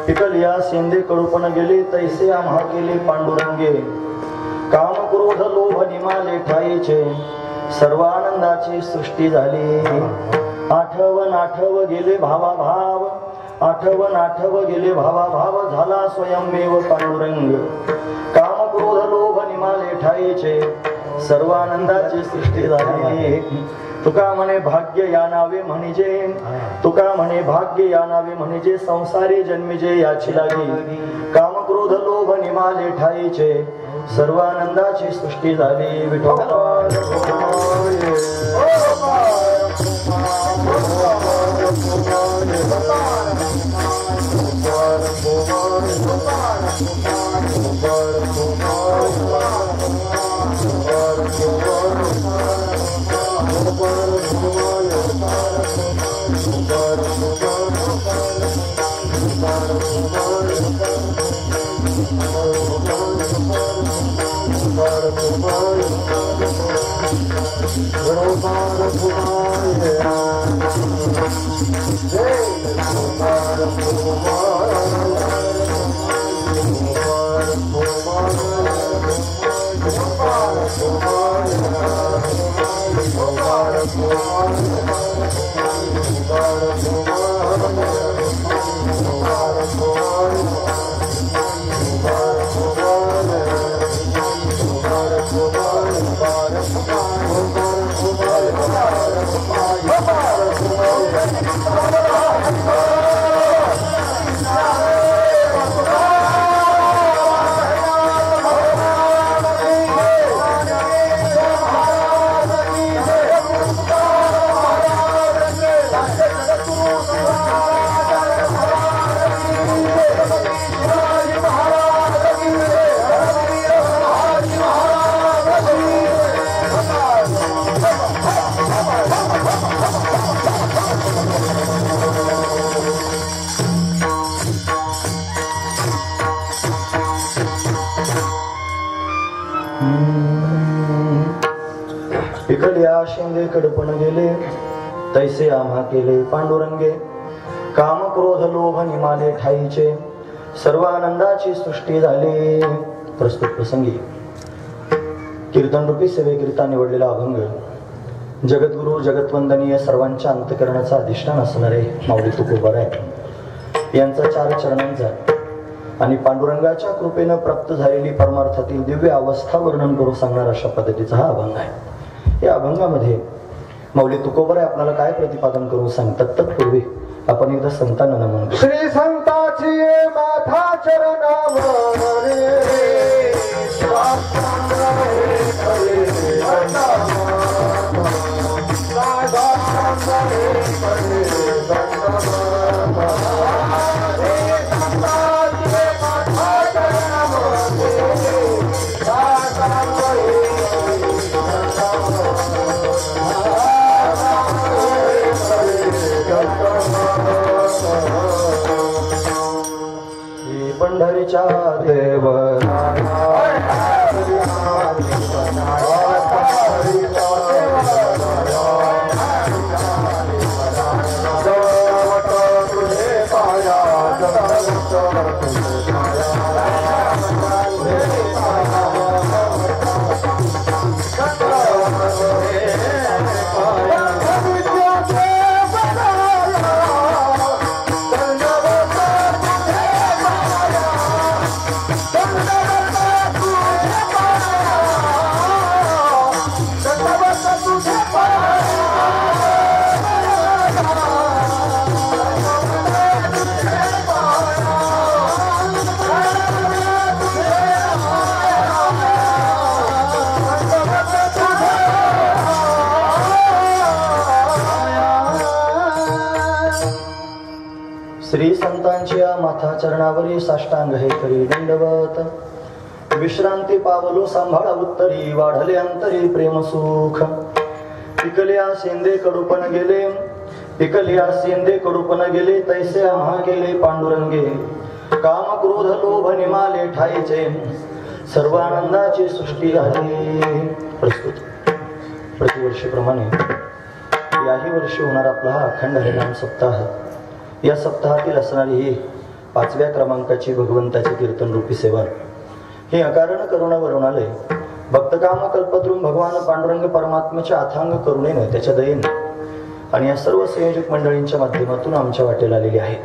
पिकलिया शेंदे कडूपण गेले तैसे आम्हा केले पांडुरंगे काम क्रोध लोभ निमाले ठाईचे सर्व आनंदाची सृष्टी झाली आठव गेले भावा भाव आठव गेले भावा भाव झाला स्वयंमेव पांडुरंग काम क्रोध लोभ निमाले ठाईचे सर्व आनंदाची सृष्टी झाली तुका म्हणे भाग्य या नावे म्हणजे तुका म्हणे भाग्य या नावे म्हणजे संसारी जन्मिजे याची लागी काम क्रोध लोभ निमाले ठाईचे सर्व आनंदाची सृष्टी झाली विठोबा पिकलिया शेंदे कडपण गेले तैसे आम्हा केले पांडुरंगे काम क्रोध लोभ निमाले ठाईचे सर्व आनंदाची सृष्टी झाली प्रस्तुत प्रसंगी कीर्तन रूपी सेवेकरिता निवडलेला अभंग जगद्गुरु जगतवंदनीय सर्वांच्या अंतकरणाचा अधिष्ठान असणारे माऊली तुकोबाराय यांचा 4 चरणांचा आणि पांडुरंगाच्या कृपेनं प्राप्त झालेली परमार्थातील दिव्य अवस्था वर्णन करून सांगणार अशा पद्धतीचा हा अभंग आहे या अभंगामध्ये माऊली तुकोबाराय आपल्याला काय प्रतिपादन करून सांगतात तत्पूर्वी आपण एकदा संतांना नमन करू श्री संताची माथा चरणावर पंढरीच्या देवरा श्री संतांच्या माथा चरणावरी साष्टांग हे करी दंडवत विश्रांती पावलो सांभाळा उत्तरी वाढले अंतरी प्रेम सुख पिकलिया शेंदे कडूपण गेले पिकलिया शेंदे कडूपण गेले तैसे आम्हा केले पांडुरंगे काम क्रोध लोभ निमाले ठाईचे सर्व आनंदाची सृष्टी झाली प्रस्तुत प्रतिवर्षीप्रमाणे याही वर्षी होणार आपला हा अखंड हरिनाम सप्ताह या सप्ताहातील असणारी ही 5व्या क्रमांकाची भगवंताची कीर्तन रूपी सेवा हे अकारण करुणावरून आले. भक्तकाम कल्पद्रुम भगवान पांडुरंग परमात्म्याच्या अथांग करुणेने त्याच्या दयेने आणि या सर्व संयोजक मंडळींच्या माध्यमातून आमच्या वाटेला आलेली आहे.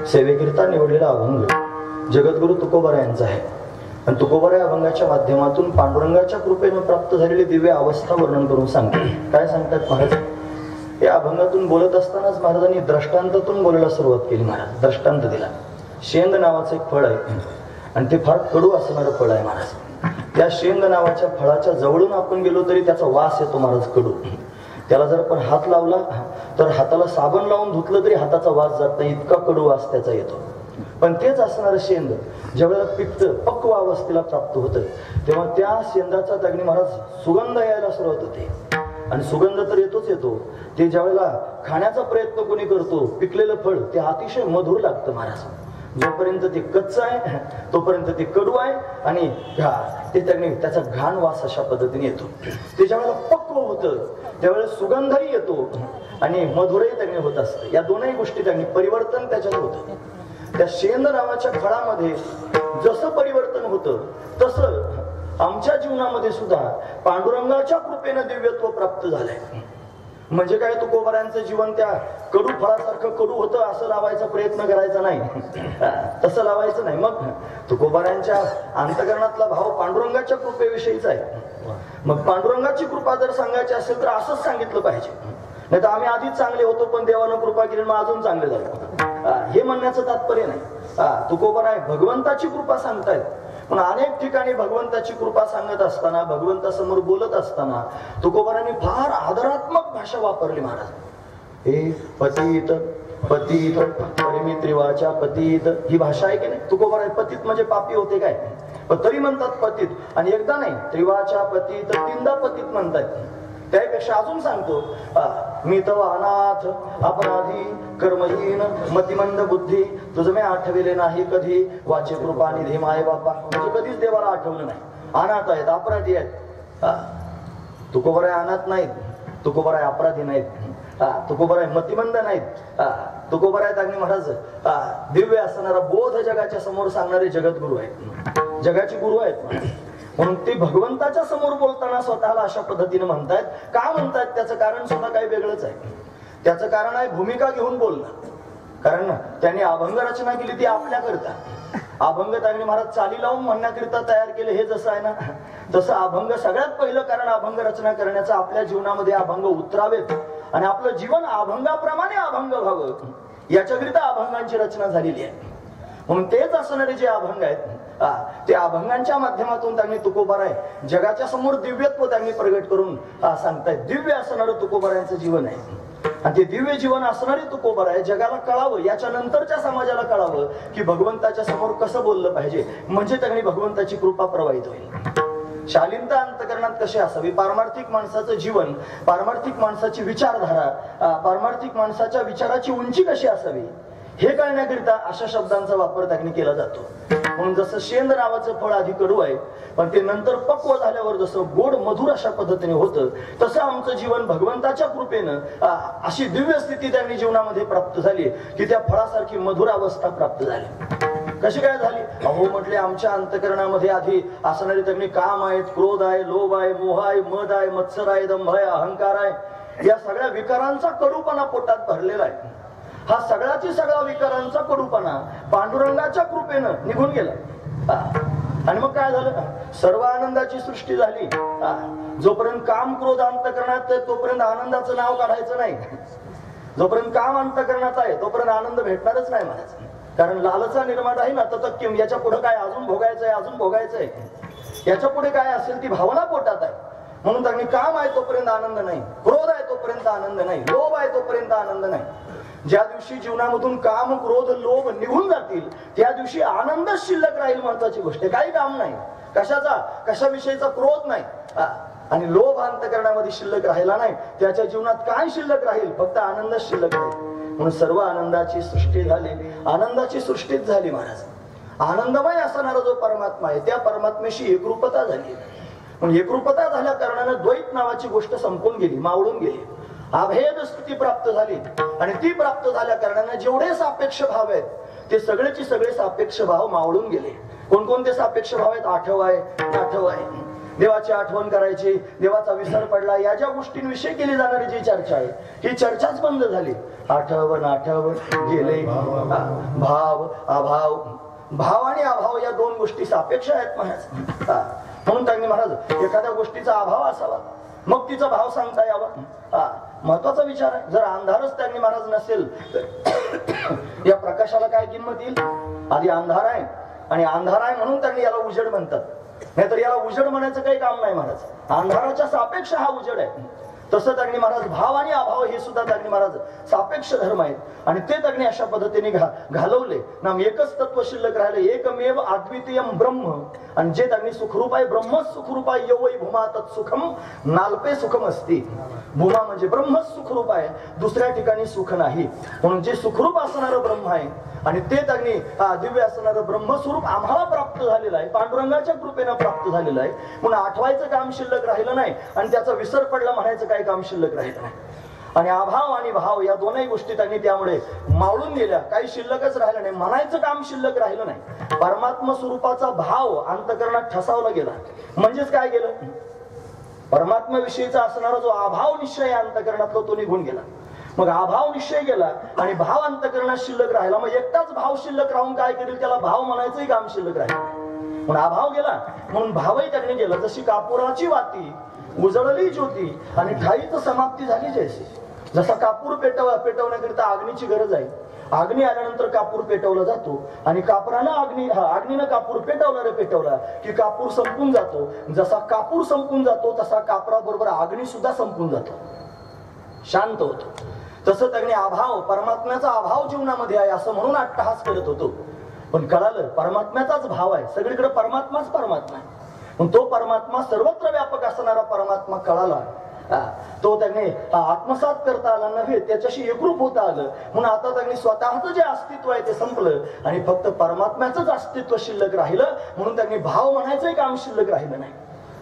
सेवेकरिता निवडलेला अभंग जगद्गुरु तुकोबरा यांचा आहे आणि तुकोबरा या अभंगाच्या माध्यमातून पांडुरंगाच्या कृपेने प्राप्त झालेली दिव्य अवस्था वर्णन करून सांगते. काय सांगतात महाराज? या अभंगातून बोलत असतानाच महाराजांनी दृष्टांतातून बोलायला सुरुवात केली. महाराज दृष्टांत दिला. शेंद नावाचं एक फळ आहे आणि ते फार कडू असणारं फळ आहे महाराज. त्या शेंद नावाच्या फळाच्या जवळून आपण गेलो तरी त्याचा वास येतो महाराज कडू. त्याला जर आपण हात लावला तर हाताला साबण लावून धुतलं तरी हाताचा वास जात नाही, इतका कडू वास त्याचा येतो. पण तेच असणारं शेंद ज्यावेळेला पिकतं पक्व अवस्थेला प्राप्त होतं तेव्हा त्या शेंदाचा दगणी महाराज सुगंध यायला सुरुवात होते. आणि सुगंध तर येतोच येतो. ते ज्यावेळेला खाण्याचा प्रयत्न कोणी करतो पिकलेलं फळ ते अतिशय मधुर लागतं महाराज. जोपर्यंत ते कच्चं आहे तोपर्यंत ते कडू आहे आणि ते त्याचा घाण वास अशा पद्धतीने येतो. ते ज्यावेळेला पक्व होतं त्यावेळेस सुगंधही येतो आणि मधुरही त्याने होत असतं. या दोनही गोष्टी त्यांनी परिवर्तन त्याच्यात होतं. त्या शेंद नावाच्या फळामध्ये जसं परिवर्तन होतं तसं आमच्या जीवनामध्ये सुद्धा पांडुरंगाच्या कृपेनं दिव्यत्व प्राप्त झालंय. म्हणजे काय तुकोबारांचं जीवन त्या कडू फळासारखं कडू होतं असं लावायचा प्रयत्न करायचा नाही, तसं लावायचं नाही. मग तुकोबारांच्या अंतकरणातला भाव पांडुरंगाच्या कृपेविषयीचा आहे. मग पांडुरंगाची कृपा जर सांगायची असेल तर असंच सांगितलं पाहिजे. नाही तर आम्ही आधीच चांगले होतो पण देवानं कृपा केली मग अजून चांगले झाले हे म्हणण्याचं तात्पर्य नाही. तुकोबार आहे भगवंताची कृपा सांगतायत. पण अनेक ठिकाणी भगवंताची कृपा सांगत असताना भगवंतासमोर बोलत असताना तुकोबारांनी फार आदरात्मक भाषा वापरली महाराज. हे पतित पतित परिमी त्रिवाचा पतित ही भाषा आहे की नाही. तुकोबार आहे पतित म्हणजे पापी होते काय पण तरी म्हणतात पतित. आणि एकदा नाही त्रिवाचा पतित तीनदा पतित म्हणतात. त्यापेक्षा अजून सांगतो मी तव अनाथ अपराधी कर्महीन मतिमंद बुद्धी तुझं मी आठविले नाही कधी वाचे कृपा निधी माय बापा. म्हणजे कधीच देवाला आठवलं नाही. अनाथ आहेत अपराधी आहेत. तुकोबर आहे अनाथ नाहीत, तुकोबर आहे अपराधी नाहीत, तुकोबर आहे मतिमंद नाहीत, तुकोबर आहेत अग्नी महाराज दिव्य असणारा बोध जगाच्या समोर सांगणारे जगद्गुरु आहेत, जगाचे गुरु आहेत. म्हणून ते भगवंताच्या समोर बोलताना स्वतःला अशा पद्धतीने म्हणतायत. का म्हणतायत त्याचं कारण सुद्धा काही वेगळंच आहे. त्याचं कारण आहे भूमिका घेऊन बोलणं. कारण त्यांनी अभंग रचना केली ती आपल्याकरता. अभंग त्यांनी महाराज चाली लावून म्हणण्याकरिता तयार केले हे जसं आहे ना तसं अभंग सगळ्यात पहिलं कारण अभंग रचना करण्याचं आपल्या जीवनामध्ये अभंग उतरावेत आणि आपलं जीवन अभंगाप्रमाणे अभंग व्हावं याच्याकरिता अभंगांची रचना झालेली आहे. म्हणून तेच असणारे जे अभंग आहेत ते अभंगांच्या माध्यमातून त्यांनी तुकोबार आहे जगाच्या समोर दिव्यत्व त्यांनी प्रगट करून सांगतायत. दिव्य असणारं तुकोबारांचं जीवन आहे आणि ते दिव्य जीवन असणारे तुकोबार आहे जगाला कळावं याच्या नंतरच्या समाजाला कळावं की भगवंताच्या समोर कसं बोललं पाहिजे म्हणजे त्यांनी भगवंताची कृपा प्रवाहित होईल. शालीनता अंतकरणात कशी असावी, पारमार्थिक माणसाचं जीवन, पारमार्थिक माणसाची विचारधारा, पारमार्थिक माणसाच्या विचाराची उंची कशी असावी हे कळण्याकरिता अशा शब्दांचा वापर त्यांनी केला जातो. म्हणून जसं शेंद नावाचं फळ आधी कडू आहे पण ते नंतर पक्व झाल्यावर जसं गोड मधुर अशा पद्धतीने होतं तसं आमचं जीवन भगवंताच्या कृपेनं अशी दिव्य स्थिती त्यांनी जीवनामध्ये प्राप्त झाली की त्या फळासारखी मधुर अवस्था प्राप्त झाली. कशी काय झाली? अहो म्हटले आमच्या अंतकरणामध्ये आधी असणारे त्यांनी काम आहेत, क्रोध आहे, लोभ आहे, मोह आहे, मद आहे, मत्सर आहे, दंभ आहे, अहंकार आहे, या सगळ्या विकारांचा कडूपणा पोटात भरलेला आहे. हा सगळ्याची सगळा विकारांचा कडूपणा पांडुरंगाच्या कृपेनं निघून गेला. आणि मग काय झालं? सर्व आनंदाची सृष्टी झाली. जोपर्यंत काम क्रोध अंतकरणात तोपर्यंत आनंदाचं नाव काढायचं नाही. जोपर्यंत काम अंतकरणात आहे तोपर्यंत आनंद भेटणारच नाही महाराज. कारण लालचा निर्माण आहे ना तर किम याच्या पुढे काय अजून भोगायचंय, अजून भोगायचंय, याच्या पुढे काय असेल ती भावना पोटात आहे. म्हणून त्यांनी काम आहे तोपर्यंत आनंद नाही, क्रोध आहे तोपर्यंत आनंद नाही, लोभ आहे तोपर्यंत आनंद नाही. ज्या दिवशी जीवनामधून काम क्रोध लोभ निघून जातील त्या दिवशी आनंदच शिल्लक राहील. महत्वाची गोष्ट काही काम नाही, कशाचा कशाविषयीचा क्रोध नाही आणि लोभ अंतकरणामध्ये शिल्लक राहिला नाही त्याच्या जीवनात काय शिल्लक राहील? फक्त आनंदच शिल्लक राहील. म्हणून सर्व आनंदाची सृष्टी झाली, आनंदाची सृष्टीच झाली महाराज. आनंदमय असणारा जो परमात्मा आहे त्या परमात्म्याशी एकरूपता झाली. म्हणून एकरूपता झाल्या कारणानं द्वैत नावाची गोष्ट संपून गेली, मावळून गेली. अभेद स्थिती प्राप्त झाली आणि ती प्राप्त झाल्या कारणाने जेवढे सापेक्ष भाव आहेत ते सगळेचे सगळे सापेक्ष भाव मावळून गेले. कोणकोणते सापेक्ष भाव आहेत? आठव आहे, नाठव आहे. देवाची आठवण करायची, देवाचा विसर पडला, या ज्या गोष्टींविषयी केली जाणारी जी चर्चा आहे ही चर्चाच बंद झाली. आठव नाठव गेले. भाव अभाव, भाव आणि अभाव या दोन गोष्टी सापेक्ष आहेत महाराज. म्हणून त्यांनी महाराज एखाद्या गोष्टीचा अभाव असावा मग तिचा भाव सांगता यावा. महत्वाचा विचार आहे. जर अंधारच त्यांनी महाराज नसेल तर या प्रकाशाला काय किंमत येईल? आधी अंधार आहे आणि अंधार आहे म्हणून त्यांनी याला उजेड म्हणतात. नाहीतर याला उजेड म्हणायचं काही काम नाही महाराज. अंधाराच्या सापेक्ष हा उजेड आहे. तसं त्यांनी महाराज भाव आणि अभाव हे सुद्धा त्यांनी महाराज सापेक्ष धर्म आहेत आणि ते त्यांनी अशा पद्धतीने घालवले. नाम एकच तत्व शिल्लक राहिले, एकमेव अद्वितीयम ब्रह्म. आणि जे त्यांनी सुखरूप आहे, ब्रह्मच सुखरूप आहे. यवै भूमा तत्सुखम नाल्पे सुखम असती. भूमा म्हणजे ब्रह्मच सुखरूप आहे, दुसऱ्या ठिकाणी सुख नाही. म्हणून जे सुखरूप असणारं ब्रह्म आहे आणि ते त्यांनी दिव्य असणारं ब्रह्मस्वरूप आम्हाला प्राप्त झालेलं आहे, पांडुरंगाच्या कृपेनं प्राप्त झालेलं आहे. म्हणून आठवायचं काम शिल्लक राहिलं नाही आणि त्याचा विसर पडला म्हणायचं काही काम शिल्लक राहिलं नाही. आणि अभाव आणि भाव या दोनही गोष्टी त्यांनी त्यामुळे मावळून गेल्या. काही शिल्लकच राहिलं नाही, म्हणायचं काम शिल्लक राहिलं नाही. परमात्मा स्वरूपाचा भाव अंतकरणात ठसावला गेला. म्हणजेच काय गेलं? परमात्म्याविषयीचा असणारा जो अभाव निश्चय अंतकरणातला तो निघून गेला. मग अभाव निश्चय गेला आणि भाव अंतकरणात शिल्लक राहिला. मग एकटाच भाव शिल्लक राहून काय करेल? त्याला भाव म्हणायचंही काम शिल्लक राहील. म्हणून अभाव गेला म्हणून भावही त्यांनी गेला. जशी कापुराची वाती उजळली ज्योती आणि ठाईच समाप्ती झाली जैसी. जसा कापूर पेटवण्याकरिता अग्नीची गरज आहे. अग्नी आल्यानंतर कापूर पेटवला जातो आणि कापरानं अग्नीनं कापूर पेटवला की कापूर संपून जातो. जसा कापूर संपून जातो तसा कापराबरोबर अग्नी सुद्धा संपून जातो, शांत होतो. तसं त्यांनी अभाव, परमात्म्याचा अभाव जीवनामध्ये आहे असं म्हणून अट्टहास करत होतो. पण कळालं परमात्म्याचाच भाव आहे, सगळीकडे परमात्माच परमात्मा आहे. पण तो परमात्मा सर्वत्र व्यापक असणारा परमात्मा कळाला. तो त्यांनी आत्मसात करता आला नव्हे, त्याच्याशी एकरूप होता आलं. म्हणून आता त्यांनी स्वतःच जे अस्तित्व आहे ते संपलं आणि फक्त परमात्म्याचंच अस्तित्व शिल्लक राहिलं. म्हणून त्यांनी भाव म्हणायचंही काम शिल्लक राहिलं नाही.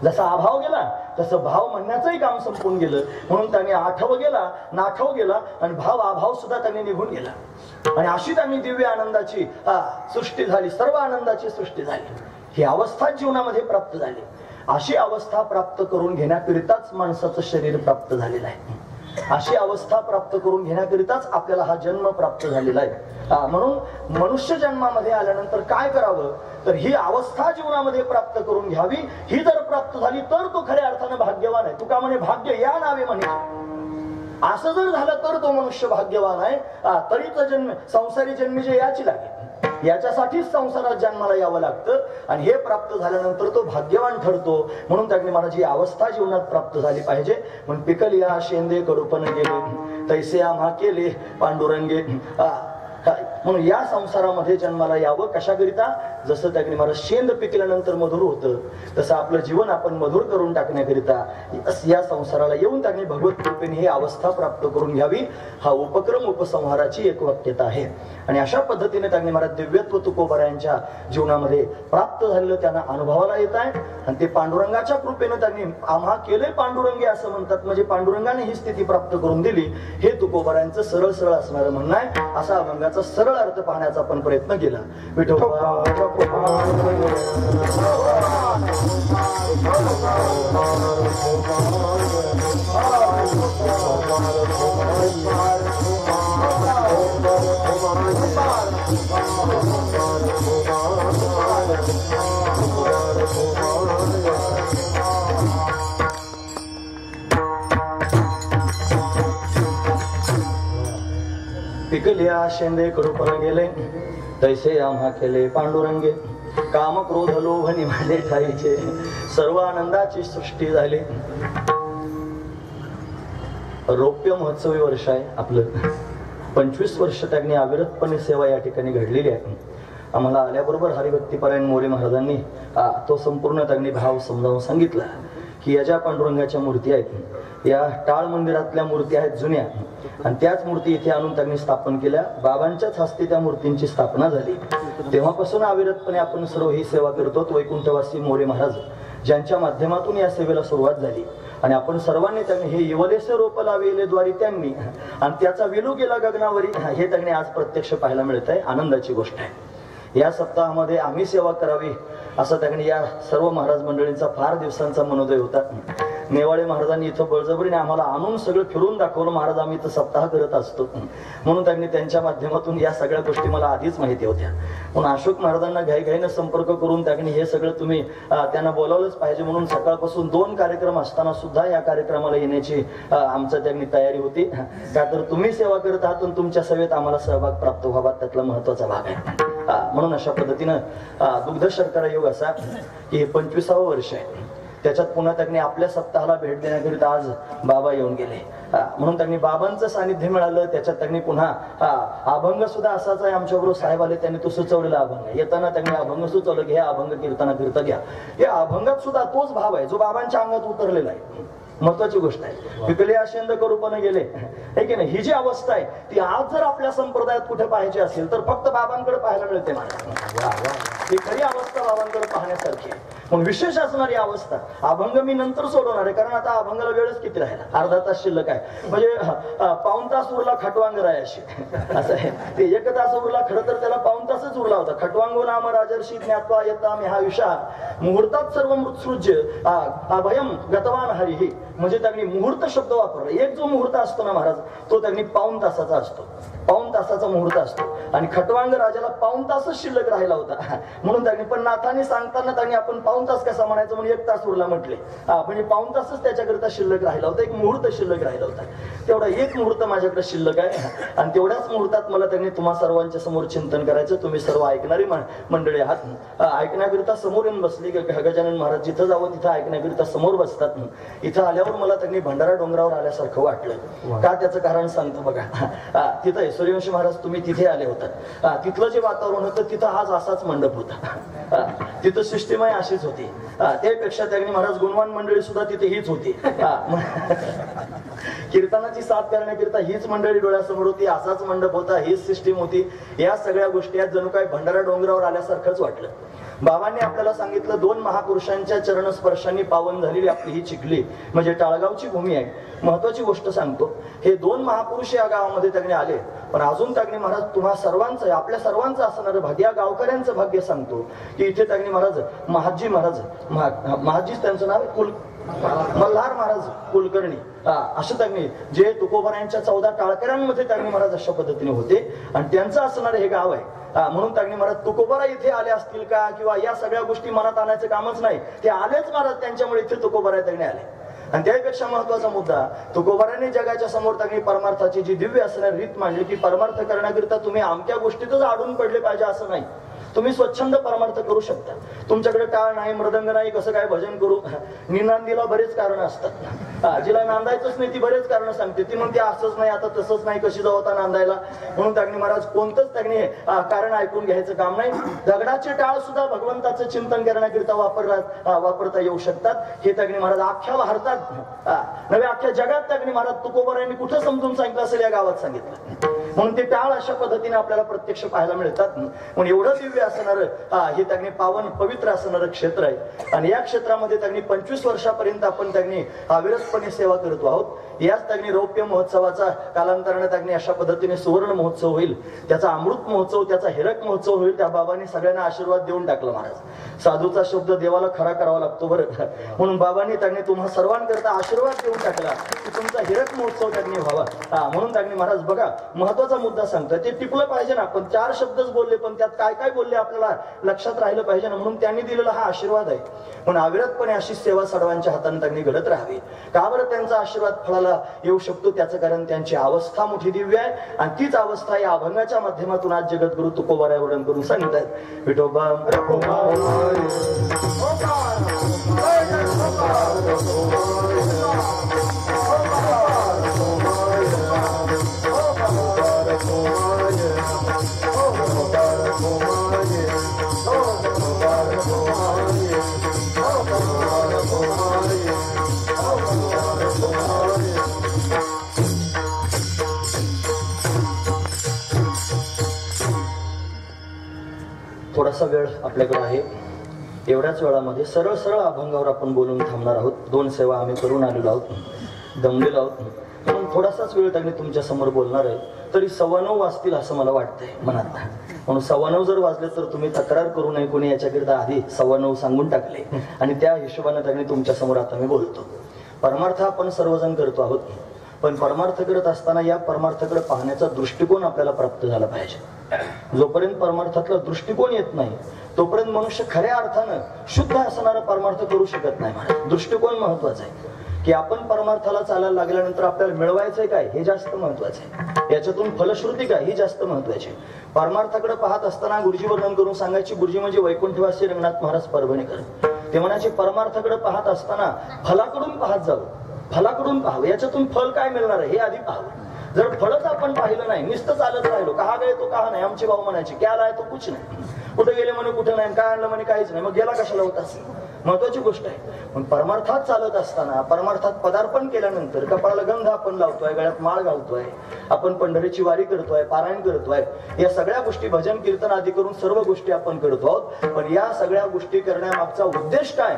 जसा अभाव गेला तसं भाव म्हणण्याचंही काम संपून गेलं. म्हणून त्यांनी आठव गेला, नाठव गेला आणि भाव अभाव सुद्धा त्यांनी निघून गेला. आणि अशी त्यांनी दिव्य आनंदाची सृष्टी झाली, सर्व आनंदाची सृष्टी झाली. ही अवस्था जीवनामध्ये प्राप्त झाली. अशी अवस्था प्राप्त करून घेण्याकरिताच माणसाचं शरीर प्राप्त झालेलं आहे. अशी अवस्था प्राप्त करून घेण्याकरिताच आपल्याला हा जन्म प्राप्त झालेला आहे. म्हणून मनुष्य जन्मामध्ये आल्यानंतर काय करावं तर ही अवस्था जीवनामध्ये प्राप्त करून घ्यावी. ही जर प्राप्त झाली तर तो खऱ्या अर्थाने भाग्यवान आहे. तुका म्हणे भाग्य या नावे म्हणे. असं जर झालं तर तो मनुष्य भाग्यवान आहे. तरीच जन्म संसारी जन्मी जे याची लागेल, याच्यासाठीच संसारात जन्माला यावं लागतं आणि हे प्राप्त झाल्यानंतर तो भाग्यवान ठरतो. म्हणून त्यांनी मला जी अवस्था जीवनात प्राप्त झाली पाहिजे. म्हणून पिकल या शेंदे कडूपण गेले तैसे आम्हा केले पांडुरंगे. म्हणून या संसारामध्ये जन्माला यावं कशाकरिता? जसं त्याकडे मला शेंद पिकल्यानंतर मधुर होतं तसं आपलं जीवन आपण मधुर करून टाकण्याकरिता या संसाराला येऊन त्यांनी भगवत कृपेने ही अवस्था प्राप्त करून घ्यावी. हा उपक्रम उपसंहाराची एक वाक्यता आहे. आणि अशा पद्धतीने त्यांनी मला दिव्यत्व तुकोबारायांच्या जीवनामध्ये प्राप्त झालेलं त्यांना अनुभवाला येत आहे. आणि ते पांडुरंगाच्या कृपेने त्यांनी आम्हा केले पांडुरंगे असं म्हणतात. म्हणजे पांडुरंगाने ही स्थिती प्राप्त करून दिली. हे तुकोबारायांचं सरळ सरळ असणारं म्हणणं आहे. असा अभंगाचा सरळ अर्थ पाहण्याचा आपण प्रयत्न केला. विठोबा पिकल्या शेंदे कडूपण गेले तैसे आम्हा केले पांडुरंगे. काम क्रोध लोभ निमाले ठाईचे सर्व आनंदाची सृष्टी झाली. रौप्य महोत्सवी वर्ष आहे आपलं. 25 वर्ष त्यांनी अविरतपणे सेवा या ठिकाणी घडलेली आहे. आम्हाला आल्याबरोबर हरिभक्तीपरायण मोरे महाराजांनी तो संपूर्ण त्यांनी भाव समजावून सांगितला की या ज्या पांडुरंगाच्या मूर्ती आहेत या टाळ मंदिरातल्या मूर्ती आहेत जुन्या आणि त्याच मूर्ती इथे आणून त्यांनी स्थापन केल्या. बाबांच्याच हस्ते त्या मूर्तींची स्थापना झाली. तेव्हापासून अविरतपणे आपण सर्व ही सेवा करतो. वैकुंठवासी मोरे महाराज ज्यांच्या माध्यमातून या सेवेला सुरुवात झाली आणि आपण सर्वांनी त्यांनी हे येवलेसे रोप लाविले द्वारी त्यांनी आणि त्याचा विलू गेला गगनावरी हे त्यांनी आज प्रत्यक्ष पाहायला मिळत आहे. आनंदाची गोष्ट आहे. या सप्ताहामध्ये आम्ही सेवा करावी असं त्यांनी या सर्व महाराज मंडळींचा फार दिवसांचा मनोदय होता. नेवाळे महाराजांनी इथं बळजबरीने आम्हाला आणून सगळं फिरून दाखवलं. महाराज आम्ही इथं सप्ताह करत असतो म्हणून त्यांनी त्यांच्या माध्यमातून या सगळ्या गोष्टी मला आधीच माहिती होत्या. म्हणून अशोक महाराजांना घाईघाईनं संपर्क करून त्यांनी हे सगळं तुम्ही त्यांना बोलावलंच पाहिजे म्हणून सकाळपासून 2 कार्यक्रम असताना सुद्धा या कार्यक्रमाला येण्याची आमचं त्यांनी तयारी होती. का तर तुम्ही सेवा करत आहात आणि तुमच्या सेवेत आम्हाला सहभाग प्राप्त व्हावा त्यातला महत्वाचा भाग आहे. म्हणून अशा पद्धतीनं दुग्ध शर्करा योग असा की हे 25वे वर्ष आहे. त्याच्यात पुन्हा त्यांनी आपल्या सप्ताहाला भेट देण्याकरिता आज बाबा येऊन गेले. म्हणून त्यांनी बाबांचं सानिध्य मिळालं. त्याच्यात त्यांनी पुन्हा अभंग सुद्धा असाच आहे. आमच्याबरोबर साहेब आले त्यांनी तो सुचवलेला अभंग येताना त्यांनी अभंग सुचवलं की हे अभंग कीर्तना घ्या. हे अभंगात सुद्धा तोच भाव आहे जो बाबांच्या अंगात उतरलेला आहे. महत्वाची गोष्ट आहे. विकले आशेंद करूपण गेले हे की नाही. ही जी अवस्था आहे ती आज जर आपल्या संप्रदायात कुठे पाहायची असेल तर फक्त बाबांकडे पाहायला मिळते. ही खरी अवस्था बाबांकडे पाहण्यासारखी आहे. पण विशेष असणारी अवस्था अभंग मी नंतर सोडवणार आहे कारण आता अभंगाला वेळच किती राहिला. अर्धा तास शिल्लक आहे. म्हणजे पाऊण तास उरला खटवांग रायाशी असं आहे. ते 1 तास उरला. खरं तर त्याला पाऊण तासच उरला होता. खटवांगो नाम राजर्षी ज्ञात्वा येता मी हा विषा मुहूर्तात सर्व मृत्सृज्य अभयम गतवान हरिही. म्हणजे त्यांनी मुहूर्त शब्द वापरला. एक जो मुहूर्त असतो ना महाराज तो त्यांनी पाऊण तासाचा असतो. पाऊण तासाचा मुहूर्त असतो आणि खटवांग राजाला पाऊण तासच शिल्लक राहिला होता. म्हणून त्यांनी पण नाथाने सांगताना त्यांनी आपण पाऊण तास कसा म्हणायचं म्हणून 1 तास उरला म्हटले. म्हणजे पाऊण तासच त्याच्याकरिता शिल्लक राहिला होता. एक मुहूर्त शिल्लक राहिला होता. तेवढा एक मुहूर्त माझ्याकडे शिल्लक आहे आणि तेवढ्याच मुहूर्तात मला त्यांनी तुम्हा सर्वांच्या समोर चिंतन करायचं. तुम्ही सर्व ऐकणारी मंडळी आहात. ऐकण्याकरिता समोर येऊन बसली. गजानन महाराज जिथं जावं तिथं ऐकण्याकरिता समोर बसतात. इथं आल्यावर मला त्यांनी भंडारा डोंगरावर आल्यासारखं वाटलं. का त्याचं कारण सांगतो बघा. तिथं सूर्यवंशी महाराज तुम्ही तिथे आले होता. तिथलं जे वातावरण होतं तिथं आज असाच मंडप होता. तिथं सिस्टीमही अशीच होती. त्यापेक्षा त्यांनी महाराज गुणवान मंडळी सुद्धा तिथे हीच होती. कीर्तनाची साथ करण्याकरिता हीच मंडळी डोळ्यासमोर होती. असाच मंडप होता. हीच सिस्टीम होती. या सगळ्या गोष्टी आज जणू काय भंडारा डोंगरावर आल्यासारखंच वाटलं. बाबांनी आपल्याला सांगितलं 2 महापुरुषांच्या चरणस्पर्शांनी पावन झालेली आपली ही चिखली म्हणजे टाळगावची भूमी आहे. महत्वाची गोष्ट सांगतो. हे 2 महापुरुष या गावामध्ये त्यांनी आले. पण अजून त्यांनी महाराज तुम्हा सर्वांचं आपल्या सर्वांचं असणारं भाग्य या गावकऱ्यांचं भाग्य सांगतो की इथे त्यांनी महाराज महाजी महाजीच त्यांचं नाव मल्हार महाराज कुलकर्णी असं त्यांनी जे तुकोबारायांच्या 14 टाळकऱ्यांमध्ये त्यांनी महाराज अशा पद्धतीने होते आणि त्यांचं असणारं हे गाव आहे. म्हणून त्यांनी महाराज तुकोबारा इथे आले असतील का किंवा या सगळ्या गोष्टी मनात आणायचं कामच नाही. ते आलेच महाराज त्यांच्यामुळे इथे तुकोबारा त्यांनी आले. आणि त्यापेक्षा महत्वाचा मुद्दा तुकोबाराने जगाच्या समोर त्यांनी परमार्थाची जी दिव्य असणारी रीत मांडली की परमार्थ करण्याकरिता तुम्ही अमक्या गोष्टीतच अडून पडले पाहिजे असं नाही. तुम्ही स्वच्छंद परमार्थ करू शकता. तुमच्याकडे टाळ नाही मृदंग नाही कसं काय भजन करू. निनांदीला बरेच कारण असतात. जिला नांदायचंच नाही ती बरेच कारण सांगते. ती म्हणते असंच नाही आता तसंच नाही कशी जाऊ आता नांदायला. म्हणून त्यांनी महाराज कोणतंच त्यांनी कारण ऐकून घ्यायचं काम नाही. दगडाचे टाळ सुद्धा भगवंताचं चिंतन करण्याकरिता वापरता येऊ शकतात. हे त्यांनी महाराज अख्ख्या भारतात नव्हे अख्ख्या जगात त्यांनी महाराज तुकोबारायांनी कुठं समजून सांगितलं असेल या गावात सांगितलं. म्हणून ते टाळ अशा पद्धतीने आपल्याला प्रत्यक्ष पाहायला मिळतात. म्हणून एवढं दिव्य असणारं हे त्यांनी पावन पवित्र असणारं क्षेत्र आहे. आणि या क्षेत्रामध्ये त्यांनी 25 वर्षापर्यंत आपण त्यांनी अविरतपणे सेवा करतो आहोत. याच त्यांनी रौप्य महोत्सवाचा कालांतराने त्यांनी अशा पद्धतीने सुवर्ण महोत्सव होईल. त्याचा अमृत महोत्सव त्याचा हिरक महोत्सव होईल. त्या बाबांनी सगळ्यांना आशीर्वाद देऊन टाकलं. महाराज साधूचा शब्द देवाला खरा करावा लागतो बरं. म्हणून बाबांनी त्यांनी तुम्हा सर्वांकरता आशीर्वाद देऊन टाकला की तुमचा हिरक महोत्सव त्यांनी व्हावा. म्हणून त्यांनी महाराज बघा महत्वाचा मुद्दा सांगतोय ते टिपलं पाहिजे ना. पण 4 शब्दच बोलले पण त्यात काय काय बोलले आपल्याला लक्षात राहिलं पाहिजे ना. म्हणून त्यांनी दिलेला हा आशीर्वाद आहे. म्हणून अविरतपणे अशी सेवा सर्वांच्या हाताने त्यांनी घडत राहावी. का बरं त्यांचा आशीर्वाद फळाला येऊ शकतो त्याचं कारण त्यांची अवस्था मोठी दिव्य आहे. आणि तीच अवस्था या अभंगाच्या माध्यमातून आज जगद्गुरु तुकोबाराय वर्णन करून सांगतात. विठोबा थोडासा वेळ आपल्याकडे आहे. एवढ्याच वेळामध्ये सरळ सरळ अभंगावर आपण बोलून थांबणार आहोत. 2 सेवा आम्ही करून आलेलो आहोत, दमलेलो आहोत. म्हणून थोडासाच वेळ त्यांनी तुमच्या समोर बोलणार आहे. तरी 9:15 वाजतील असं मला वाटतंय मनात. म्हणून 9:15 जर वाजले तर तुम्ही तक्रार करू नये, कोणी याच्याकरिता आधी 9:15 सांगून टाकले आणि त्या हिशोबाने त्यांनी तुमच्या समोर आता मी बोलतो. परमार्थ आपण सर्वजण करतो आहोत, पण परमार्थ करत असताना या परमार्थाकडे पाहण्याचा दृष्टिकोन आपल्याला प्राप्त झाला पाहिजे. जोपर्यंत परमार्थातला दृष्टिकोन येत नाही तोपर्यंत मनुष्य खऱ्या अर्थानं शुद्ध असणारा परमार्थ करू शकत नाही. महाराज, दृष्टिकोन महत्वाचा आहे की आपण परमार्थाला चालायला लागल्यानंतर आपल्याला मिळवायचंय काय हे जास्त महत्वाचं आहे, याच्यातून फलश्रुती काय ही जास्त महत्वाची आहे. परमार्थाकडे पाहत असताना गुरुजी वर्णन करून सांगायची, गुरुजी म्हणजे वैकुंठवासी रंगनाथ महाराज परभणीकर. ते म्हणायचे परमार्थाकडे पाहत असताना फलाकडून पाहत जावं, फलाकडून पाहावं, याच्यातून फल काय मिळणार आहे हे आधी पाहावं. जर फळच आपण पाहिलं नाही, नुसतं चालत राहिलो, कहा गए तो कहा नाही. आमचे भाऊ म्हणायचे क्या लाय तो कुछ नाही, कुठे गेले म्हणे कुठे नाही, काय आणलं म्हणे काहीच नाही, मग गेला कशाला होतास. महत्वाची गोष्ट आहे. पण परमार्थात चालत असताना, परमार्थात पदार्पण केल्यानंतर कपाळाला गंध आपण लावतोय, गळ्यात माळ घालतोय, आपण पंढरीची वारी करतोय, पारायण करतोय, या सगळ्या गोष्टी भजन कीर्तन आदी करून सर्व गोष्टी आपण करतो आहोत. पण या सगळ्या गोष्टी करण्यामागचा उद्देश काय,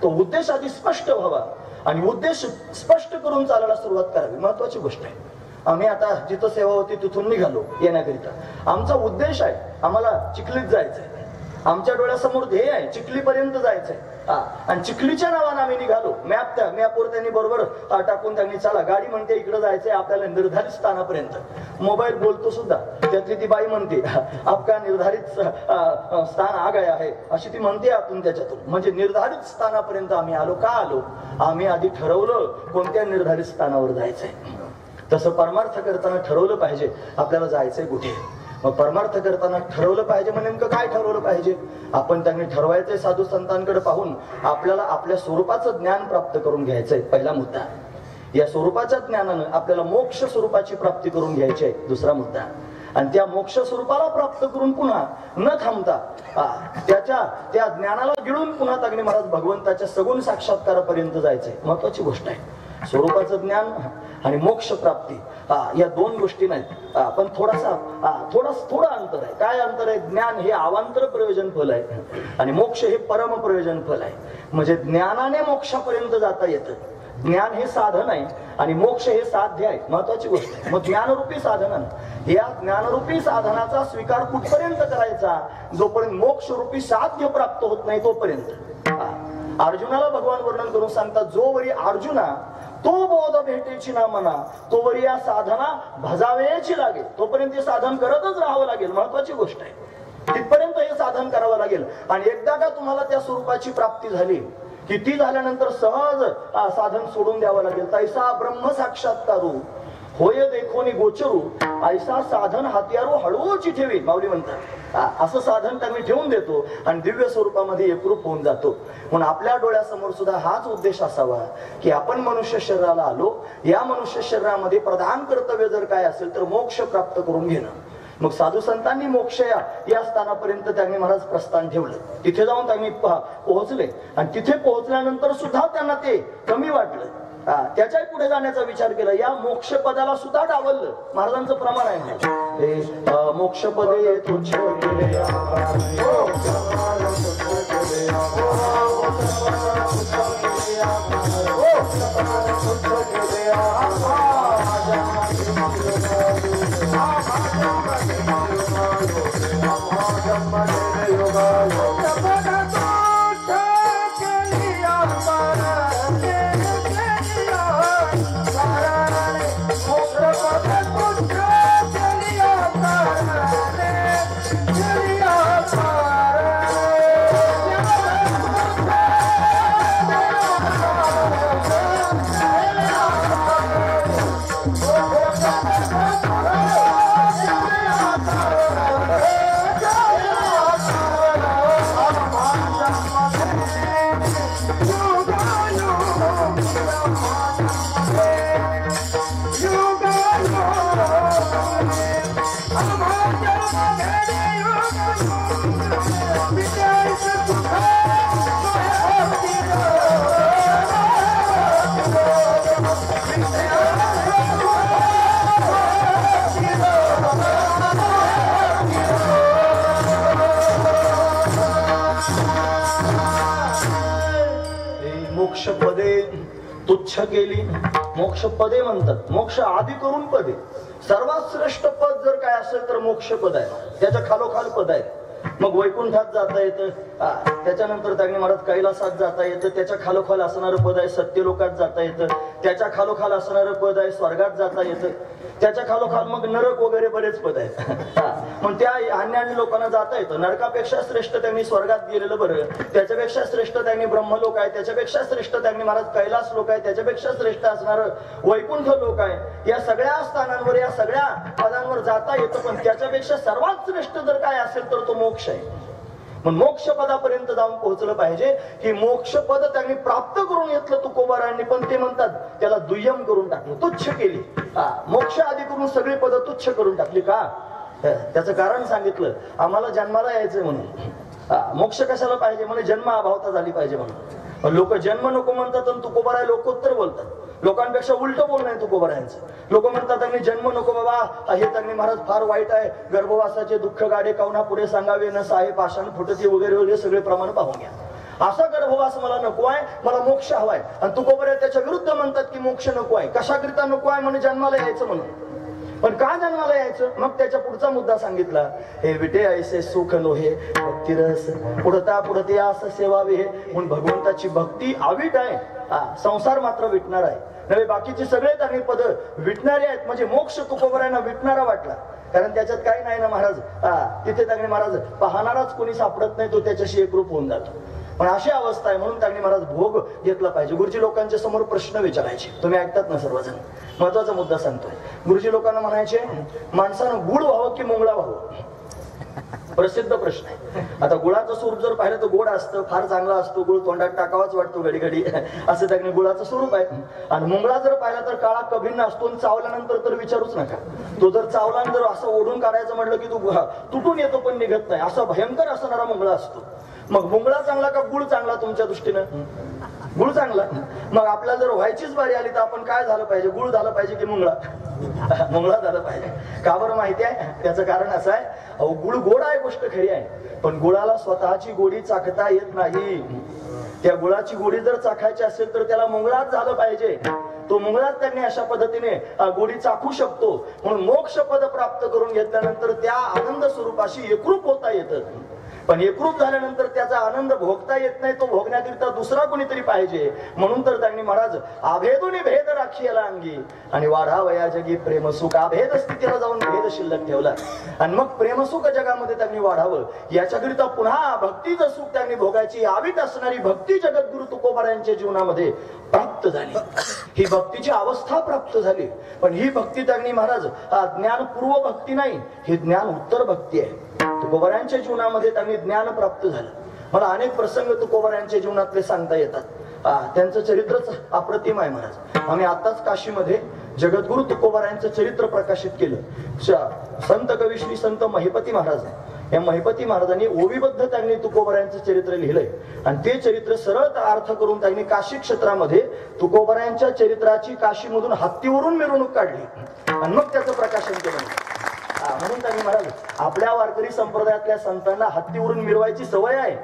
तो उद्देश आधी स्पष्ट व्हावा आणि उद्देश स्पष्ट करून चालायला सुरुवात करावी. महत्वाची गोष्ट आहे. आम्ही आता जिथं सेवा होती तिथून निघालो येण्याकरिता. आमचा उद्देश आहे, आम्हाला चिखलीत जायचंय, आमच्या डोळ्यासमोर ध्येय आहे चिखलीपर्यंत जायचंय. आणि चिखलीच्या नावानं आम्ही निघालो. मॅपवर त्यांनी बरोबर टाकून त्यांनी चला, गाडी म्हणते इकडे जायचंय आपल्याला निर्धारित स्थानापर्यंत. मोबाईल बोलतो सुद्धा, त्यातली ती बाई म्हणते आपका निर्धारित स्थान आ गया है अशी ती म्हणते आतून त्याच्यातून. म्हणजे निर्धारित स्थानापर्यंत आम्ही आलो. का आलो, आम्ही आधी ठरवलं कोणत्या निर्धारित स्थानावर जायचंय. तसं परमार्थ करताना ठरवलं पाहिजे आपल्याला जायचंय कुठे. मग परमार्थ करताना ठरवलं पाहिजे, म्हणजे नेमकं काय ठरवलं पाहिजे. आपण त्यांनी ठरवायचंय साधू संतांकडे पाहून आपल्याला आपल्या स्वरूपाचं ज्ञान प्राप्त करून घ्यायचंय. पहिला मुद्दा. या स्वरूपाच्या ज्ञानानं आपल्याला मोक्ष स्वरूपाची प्राप्ती करून घ्यायची आहे. दुसरा मुद्दा. आणि त्या मोक्ष स्वरूपाला प्राप्त करून पुन्हा न थांबता त्या ज्ञानाला गिळून पुन्हा अग्नी महाराज भगवंताच्या सगुण साक्षात्कारापर्यंत जायचंय. महत्वाची गोष्ट आहे. स्वरूपाचं ज्ञान आणि मोक्ष प्राप्ती या 2 गोष्टी नाहीत. पण थोडं अंतर आहे. काय अंतर आहे. ज्ञान हे अवांतर प्रयोजन फल आहे आणि मोक्ष हे परम प्रयोजन फल आहे. म्हणजे ज्ञानाने मोक्षापर्यंत जाता येतं. ज्ञान हे साधन आहे आणि मोक्ष हे साध्य आहे. महत्वाची गोष्ट आहे. मग ज्ञानरूपी साधन, या ज्ञानरूपी साधनाचा स्वीकार कुठपर्यंत करायचा, जोपर्यंत मोक्ष रूपी साध्य प्राप्त होत नाही तोपर्यंत. अर्जुनाला भगवान वर्णन करून सांगतात, जोवरी अर्जुना तो बोध भेटेची ना मना, तोवरी या साधना भजावेची लागेल. तोपर्यंत हे साधन करतच राहावं लागेल. महत्वाची गोष्ट आहे. तिथपर्यंत हे साधन करावं लागेल. आणि एकदा का तुम्हाला त्या स्वरूपाची प्राप्ती झाली की ती झाल्यानंतर सहज साधन सोडून द्यावं लागेल. तैसा ब्रह्म साक्षात्कारू होय देखोनी गोचरू, ऐसा साधन हात्यारू हळूची ठेवी. माऊली म्हणतात असं साधन त्यांनी ठेवून देतो आणि दिव्य स्वरूपामध्ये एकरूप होऊन जातो. म्हणून आपल्या डोळ्यासमोर सुद्धा हाच उद्देश असावा की आपण मनुष्य शरीराला आलो, या मनुष्य शरीरामध्ये प्रधान कर्तव्य जर काय असेल तर मोक्ष प्राप्त करून घेणं. मग साधू संतांनी मोक्ष या स्थानापर्यंत त्यांनी महाराज प्रस्थान ठेवलं. तिथे जाऊन त्यांनी पोहोचले आणि तिथे पोहोचल्यानंतर सुद्धा त्यांना ते कमी वाटलं. त्याच्याही पुढे जाण्याचा विचार केला. या मोक्ष पदाला सुद्धा डावललं. महाराजांचं प्रमाण आहे मोक्ष पदे तुच्छ तुच्छ केली. मोक्ष पदे म्हणतात, मोक्ष आदी करून पदे. सर्वात श्रेष्ठ पद जर काय असेल तर मोक्ष पद आहे, त्याच्या खालोखाल पद आहे. मग वैकुंठात जाता येतं, त्याच्यानंतर त्यांनी महाराज कैलासात जाता येतं, त्याच्या खालोखाल असणारं पद आहे सत्यलोकात जाता येतं, त्याच्या खालोखाल असणारं पद आहे स्वर्गात जाता येतं, त्याच्या खालोखाल मग नरक वगैरे बरेच पद आहेत. मग त्या अन्य लोकांना जाता येतं. नरकापेक्षा श्रेष्ठ त्यांनी स्वर्गात गेलेलं बरं, त्याच्यापेक्षा श्रेष्ठ त्यांनी ब्रह्मलोक आहे, त्याच्यापेक्षा श्रेष्ठ त्यांनी महाराज कैलास लोक आहे, त्याच्यापेक्षा श्रेष्ठ असणारं वैकुंठ लोक आहे. या सगळ्या स्थानांवर या सगळ्या पदांवर जाता येतं, पण त्याच्यापेक्षा सर्वात श्रेष्ठ जर काय असेल तर तो मोक्ष आहे. मग मोक्ष पदापर्यंत जाऊन पोहोचलं पाहिजे. की मोक्ष पद त्यांनी प्राप्त करून घेतलं तुकोबारायांनी, पण ते म्हणतात त्याला दुय्यम करून टाकलं, तुच्छ केली. मोक्ष आधी करून सगळी पद तुच्छ करून टाकली. का? त्याचं कारण सांगितलं, आम्हाला जन्माला यायचंय म्हणून. मोक्ष कशाला पाहिजे म्हणे, जन्म अभावता झाली पाहिजे म्हणून. लोक जन्म नको म्हणतात आणि तुकोबाराय लोकोत्तर बोलतात. लोकांपेक्षा उलट बोलणं आहे तुकोबारायांचं. लोक म्हणतात त्यांनी जन्म नको बाबा, हे त्यांनी महाराज फार वाईट आहे, गर्भवासाचे दुःख गाडे कावना पुढे सांगावे न साहे पाषाण फुटती वगैरे वगैरे सगळे प्रमाण पाहून घ्या. असा गर्भवास मला नको आहे, मला मोक्ष हवाय. आणि तुकोबाराय त्याच्या विरुद्ध म्हणतात की मोक्ष नको आहे. कशाकरिता नको आहे म्हणे, जन्माला यायचं म्हणून. पण का जन्माला यायचं? मग त्याच्या पुढचा मुद्दा सांगितला, हे विटे ऐसे सुख नोहे भक्ती रस पुढता पुढते असं सेवावे. म्हणून भगवंताची भक्ती आवीट आहे, संसार मात्र विटणार आहे. नव्हे बाकीचे सगळे त्यांनी पद विटणारे आहेत. म्हणजे मोक्ष तुकोबारायांना विटणारा वाटला, कारण त्याच्यात काही नाही ना महाराज. तिथे त्यांनी महाराज पाहणाराच कोणी सापडत नाही, तो त्याच्याशी एकरूप होऊन जातो. पण अशी अवस्था आहे, म्हणून त्यांनी महाराज भोग घेतला पाहिजे. गुरुजी लोकांच्या समोर प्रश्न विचारायचे, तुम्ही ऐकतात ना सर्वजण. महत्वाचा मुद्दा सांगतोय. गुरुजी लोकांना म्हणायचे, माणसानं गुळ व्हावं की मुंगळा व्हावं? प्रसिद्ध प्रश्न आहे. आता गुळाचं स्वरूप जर पाहिलं तर गोड असतं, फार चांगला असतो, गुळ तोंडात टाकावाच वाटतो घडी घडी, असं त्यांनी गुळाचं स्वरूप आहे. आणि मुंगळा जर पाहिला तर काळा कभिन्न असतो, आणि चावल्यानंतर तर विचारूच नका. तो जर चावला जर असं ओढून काढायचं म्हटलं की तो तुटून येतो पण निघत नाही, असा भयंकर असणारा मुंगळा असतो. मग मुंगळा चांगला का गुळ चांगला तुमच्या दृष्टीनं? गुळ चांगला. मग आपल्याला जर व्हायचीच बारी आली तर आपण काय झालं पाहिजे, गुळ झालं पाहिजे की मुंगळा? मुंगळा झालं पाहिजे. का बरं माहिती आहे? त्याचं कारण असं आहे, अहो गुळ गोड आहे, गोष्ट खरी आहे, पण गुळाला स्वतःची गोडी चाखता येत नाही. त्या गुळाची गोडी जर चाखायची असेल तर त्याला मुंगळाच झालं पाहिजे. तो मुंगळाच त्यांनी अशा पद्धतीने गोडी चाखू शकतो. म्हणून मोक्ष पद प्राप्त करून घेतल्यानंतर त्या आनंद स्वरूपाशी एकरूप होता येतं. पण एकरूप झाल्यानंतर त्याचा आनंद भोगता येत नाही, तो भोगण्याकरिता दुसरा कोणीतरी पाहिजे. म्हणून तर त्यांनी महाराज अभेदुनी भेद राखीला अंगी आणि वाढावया जगी प्रेमसुख. अभेद स्थितीला जाऊन भेद शिल्लक ठेवला आणि मग प्रेमसुख जगामध्ये त्यांनी वाढावं, याच्याकरिता पुन्हा भक्तीचं सुख त्यांनी भोगायची आवीत असणारी भक्ती जगद्गुरु तुकोबारायांच्या जीवनामध्ये प्राप्त झाली. ही भक्तीची अवस्था प्राप्त झाली. पण ही भक्ती त्यांनी महाराज ज्ञानपूर्व भक्ती नाही, ही ज्ञान उत्तर भक्ती आहे. तुकोबारायांच्या जीवनामध्ये त्यांनी ज्ञान प्राप्त झालं. मला अनेक प्रसंग तुकोबारायांच्या जीवनातले सांगता येतात. त्यांचं चरित्रच अप्रतिम आहे महाराज. आम्ही आताच काशीमध्ये जगद्गुरु तुकोबारायांचं चरित्र प्रकाशित केलं. संत कवी श्री संत महिपती महाराज आहे. या महिपती महाराजांनी ओवीबद्ध त्यांनी तुकोबारायांचं चरित्र लिहिलंय आणि ते चरित्र सरळ अर्थ करून त्यांनी काशी क्षेत्रामध्ये तुकोबारायांच्या चरित्राची काशीमधून हत्तीवरून मिरवणूक काढली आणि मग त्याचं प्रकाशन केलं. म्हणून त्यांनी महाराज आपल्या वारकरी संप्रदायातल्या संतांना हत्तीवरून मिरवायची सवय आहे.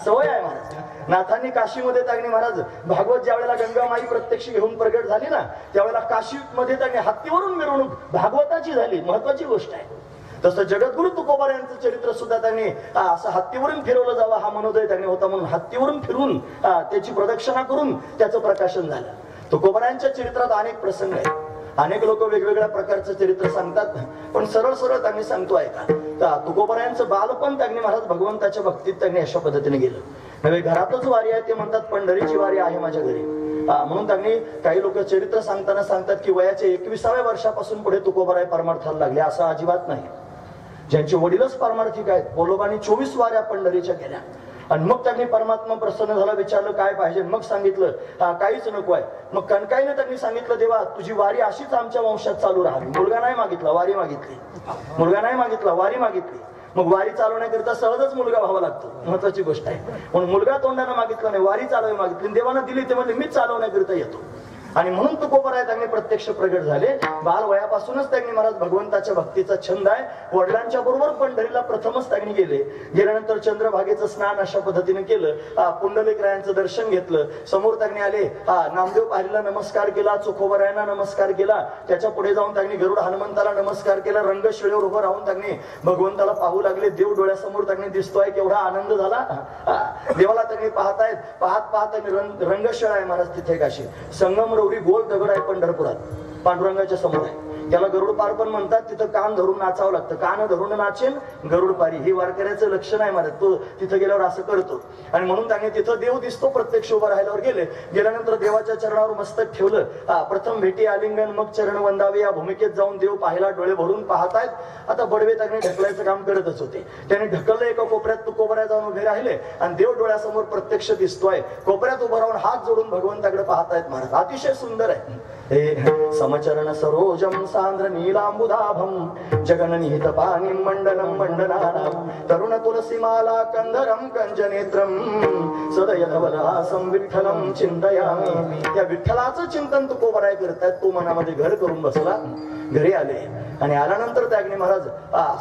सवय आहे महाराज. नाथांनी काशीमध्ये त्यांनी महाराज भागवत ज्या वेळेला गंगामाई प्रत्यक्ष घेऊन प्रगट झाली ना, त्यावेळेला काशीमध्ये त्यांनी हत्तीवरून मिरवणूक भागवताची झाली. महत्वाची गोष्ट आहे. तसं जगद्गुरु तुकोबारायांचं चरित्र सुद्धा त्यांनी असं हत्तीवरून फिरवलं जावं हा मनोदय त्यांनी होता. म्हणून हत्तीवरून फिरून त्याची प्रदक्षिणा करून त्याचं प्रकाशन झालं. तुकोबारायांच्या चरित्रात अनेक प्रसंग आहेत. अनेक लोक वेगवेगळ्या प्रकारचं चरित्र सांगतात, पण सरळ सरळ त्यांनी सांगतो ऐका. तुकोबारायांचं बालपण त्यांनी महाराज भगवंताच्या भक्तीत त्यांनी अशा पद्धतीने गेलं. नव्हे घरातच वारी आहे, ते म्हणतात पंढरीची वारी आहे माझ्या घरी. म्हणून त्यांनी काही लोक चरित्र सांगताना सांगतात की वयाच्या 21व्या वर्षापासून पुढे तुकोबाराय परमार्थाला लागले. असं अजिबात नाही. ज्यांचे वडीलच परमार्थिक आहेत, बोलोबानी 24 वाऱ्या पंढरीच्या केल्या आणि मग त्यांनी परमात्मा प्रसन्न झाला. विचारलं काय पाहिजे, मग सांगितलं काहीच नको आहे. मग कणकाईने त्यांनी सांगितलं देवा तुझी वारी अशीच आमच्या वंशात चालू राहावी. मुलगा नाही मागितला, वारी मागितली. मुलगा नाही मागितला, वारी मागितली. मग वारी चालवण्याकरिता सहजच मुलगा व्हावा लागतो. महत्वाची गोष्ट आहे. म्हणून मुलगा तोंडाने मागितला नाही, वारी चालवावी मागितली. देवानं दिली ते म्हणजे मीच चालवण्याकरिता येतो. आणि म्हणून तुकोबराय त्यांनी प्रत्यक्ष प्रगट झाले. बाल वयापासूनच त्यांनी महाराज भगवंताच्या भक्तीचा छंद आहे. वडिलांच्या बरोबर पंढरीला प्रथमच त्यांनी गेल्यानंतर चंद्रभागेचं स्नान अशा पद्धतीने केलं. पुंडलिकरायांचं दर्शन घेतलं. समोर त्यांनी आले. नामदेव पाहिला नमस्कार केला. तुकोबरायांना नमस्कार केला. त्याच्या पुढे जाऊन त्यांनी गरुड हनुमंताला नमस्कार केला. रंगशिळेवर उभं राहून त्यांनी भगवंताला पाहू लागले. देव डोळ्यासमोर त्यांनी दिसतोय. केवढा आनंद झाला. देवाला त्यांनी पाहतायत. पाहत रंगशिळा आहे महाराज तिथे काशी. संगमरवरी गोल दगड आहे पंढरपुरात. पांडुरंगाच्या समोर आहे. त्याला गरुड पार पण म्हणतात. तिथं कान धरून नाचावं लागतं. कान धरून नाचेन गरुड पारी. ही वारकऱ्याचं लक्षण आहे महाराज. तो तिथं गेल्यावर असं करतो. आणि म्हणून त्याने तिथं देव दिसतो. प्रत्यक्ष उभं राहिल्यावर गेल्यानंतर देवाच्या चरणावर मस्तक ठेवलं. प्रथम भेटी आलिंगन मग चरण वंदावे या भूमिकेत जाऊन देव पाहिला. डोळे भरून पाहतायत. आता बडवे त्याने ढकलायचं काम करतच होते. त्याने ढकललं. एका कोपऱ्यात तुकोबराय जाऊन उभे राहिले आणि देव डोळ्यासमोर प्रत्यक्ष दिसतोय. कोपऱ्यात उभं राहून हात जोडून भगवंताकडे पाहतायत महाराज. अतिशय सुंदर आहे. समचरण सरोजम सांद्र नीलांबुधाभम जगननिहित पाणी मंडनम मंडनानाम तरुण तुलसीमाला कंदरम कंजनेत्रम सदयधवलहासम विठ्ठलम चिंतयामी. या विठ्ठलाचं चिंतन तुकोबराय करतायत. तो मनामध्ये घर करून बसला. घरी आले आणि आल्यानंतर त्यागणे महाराज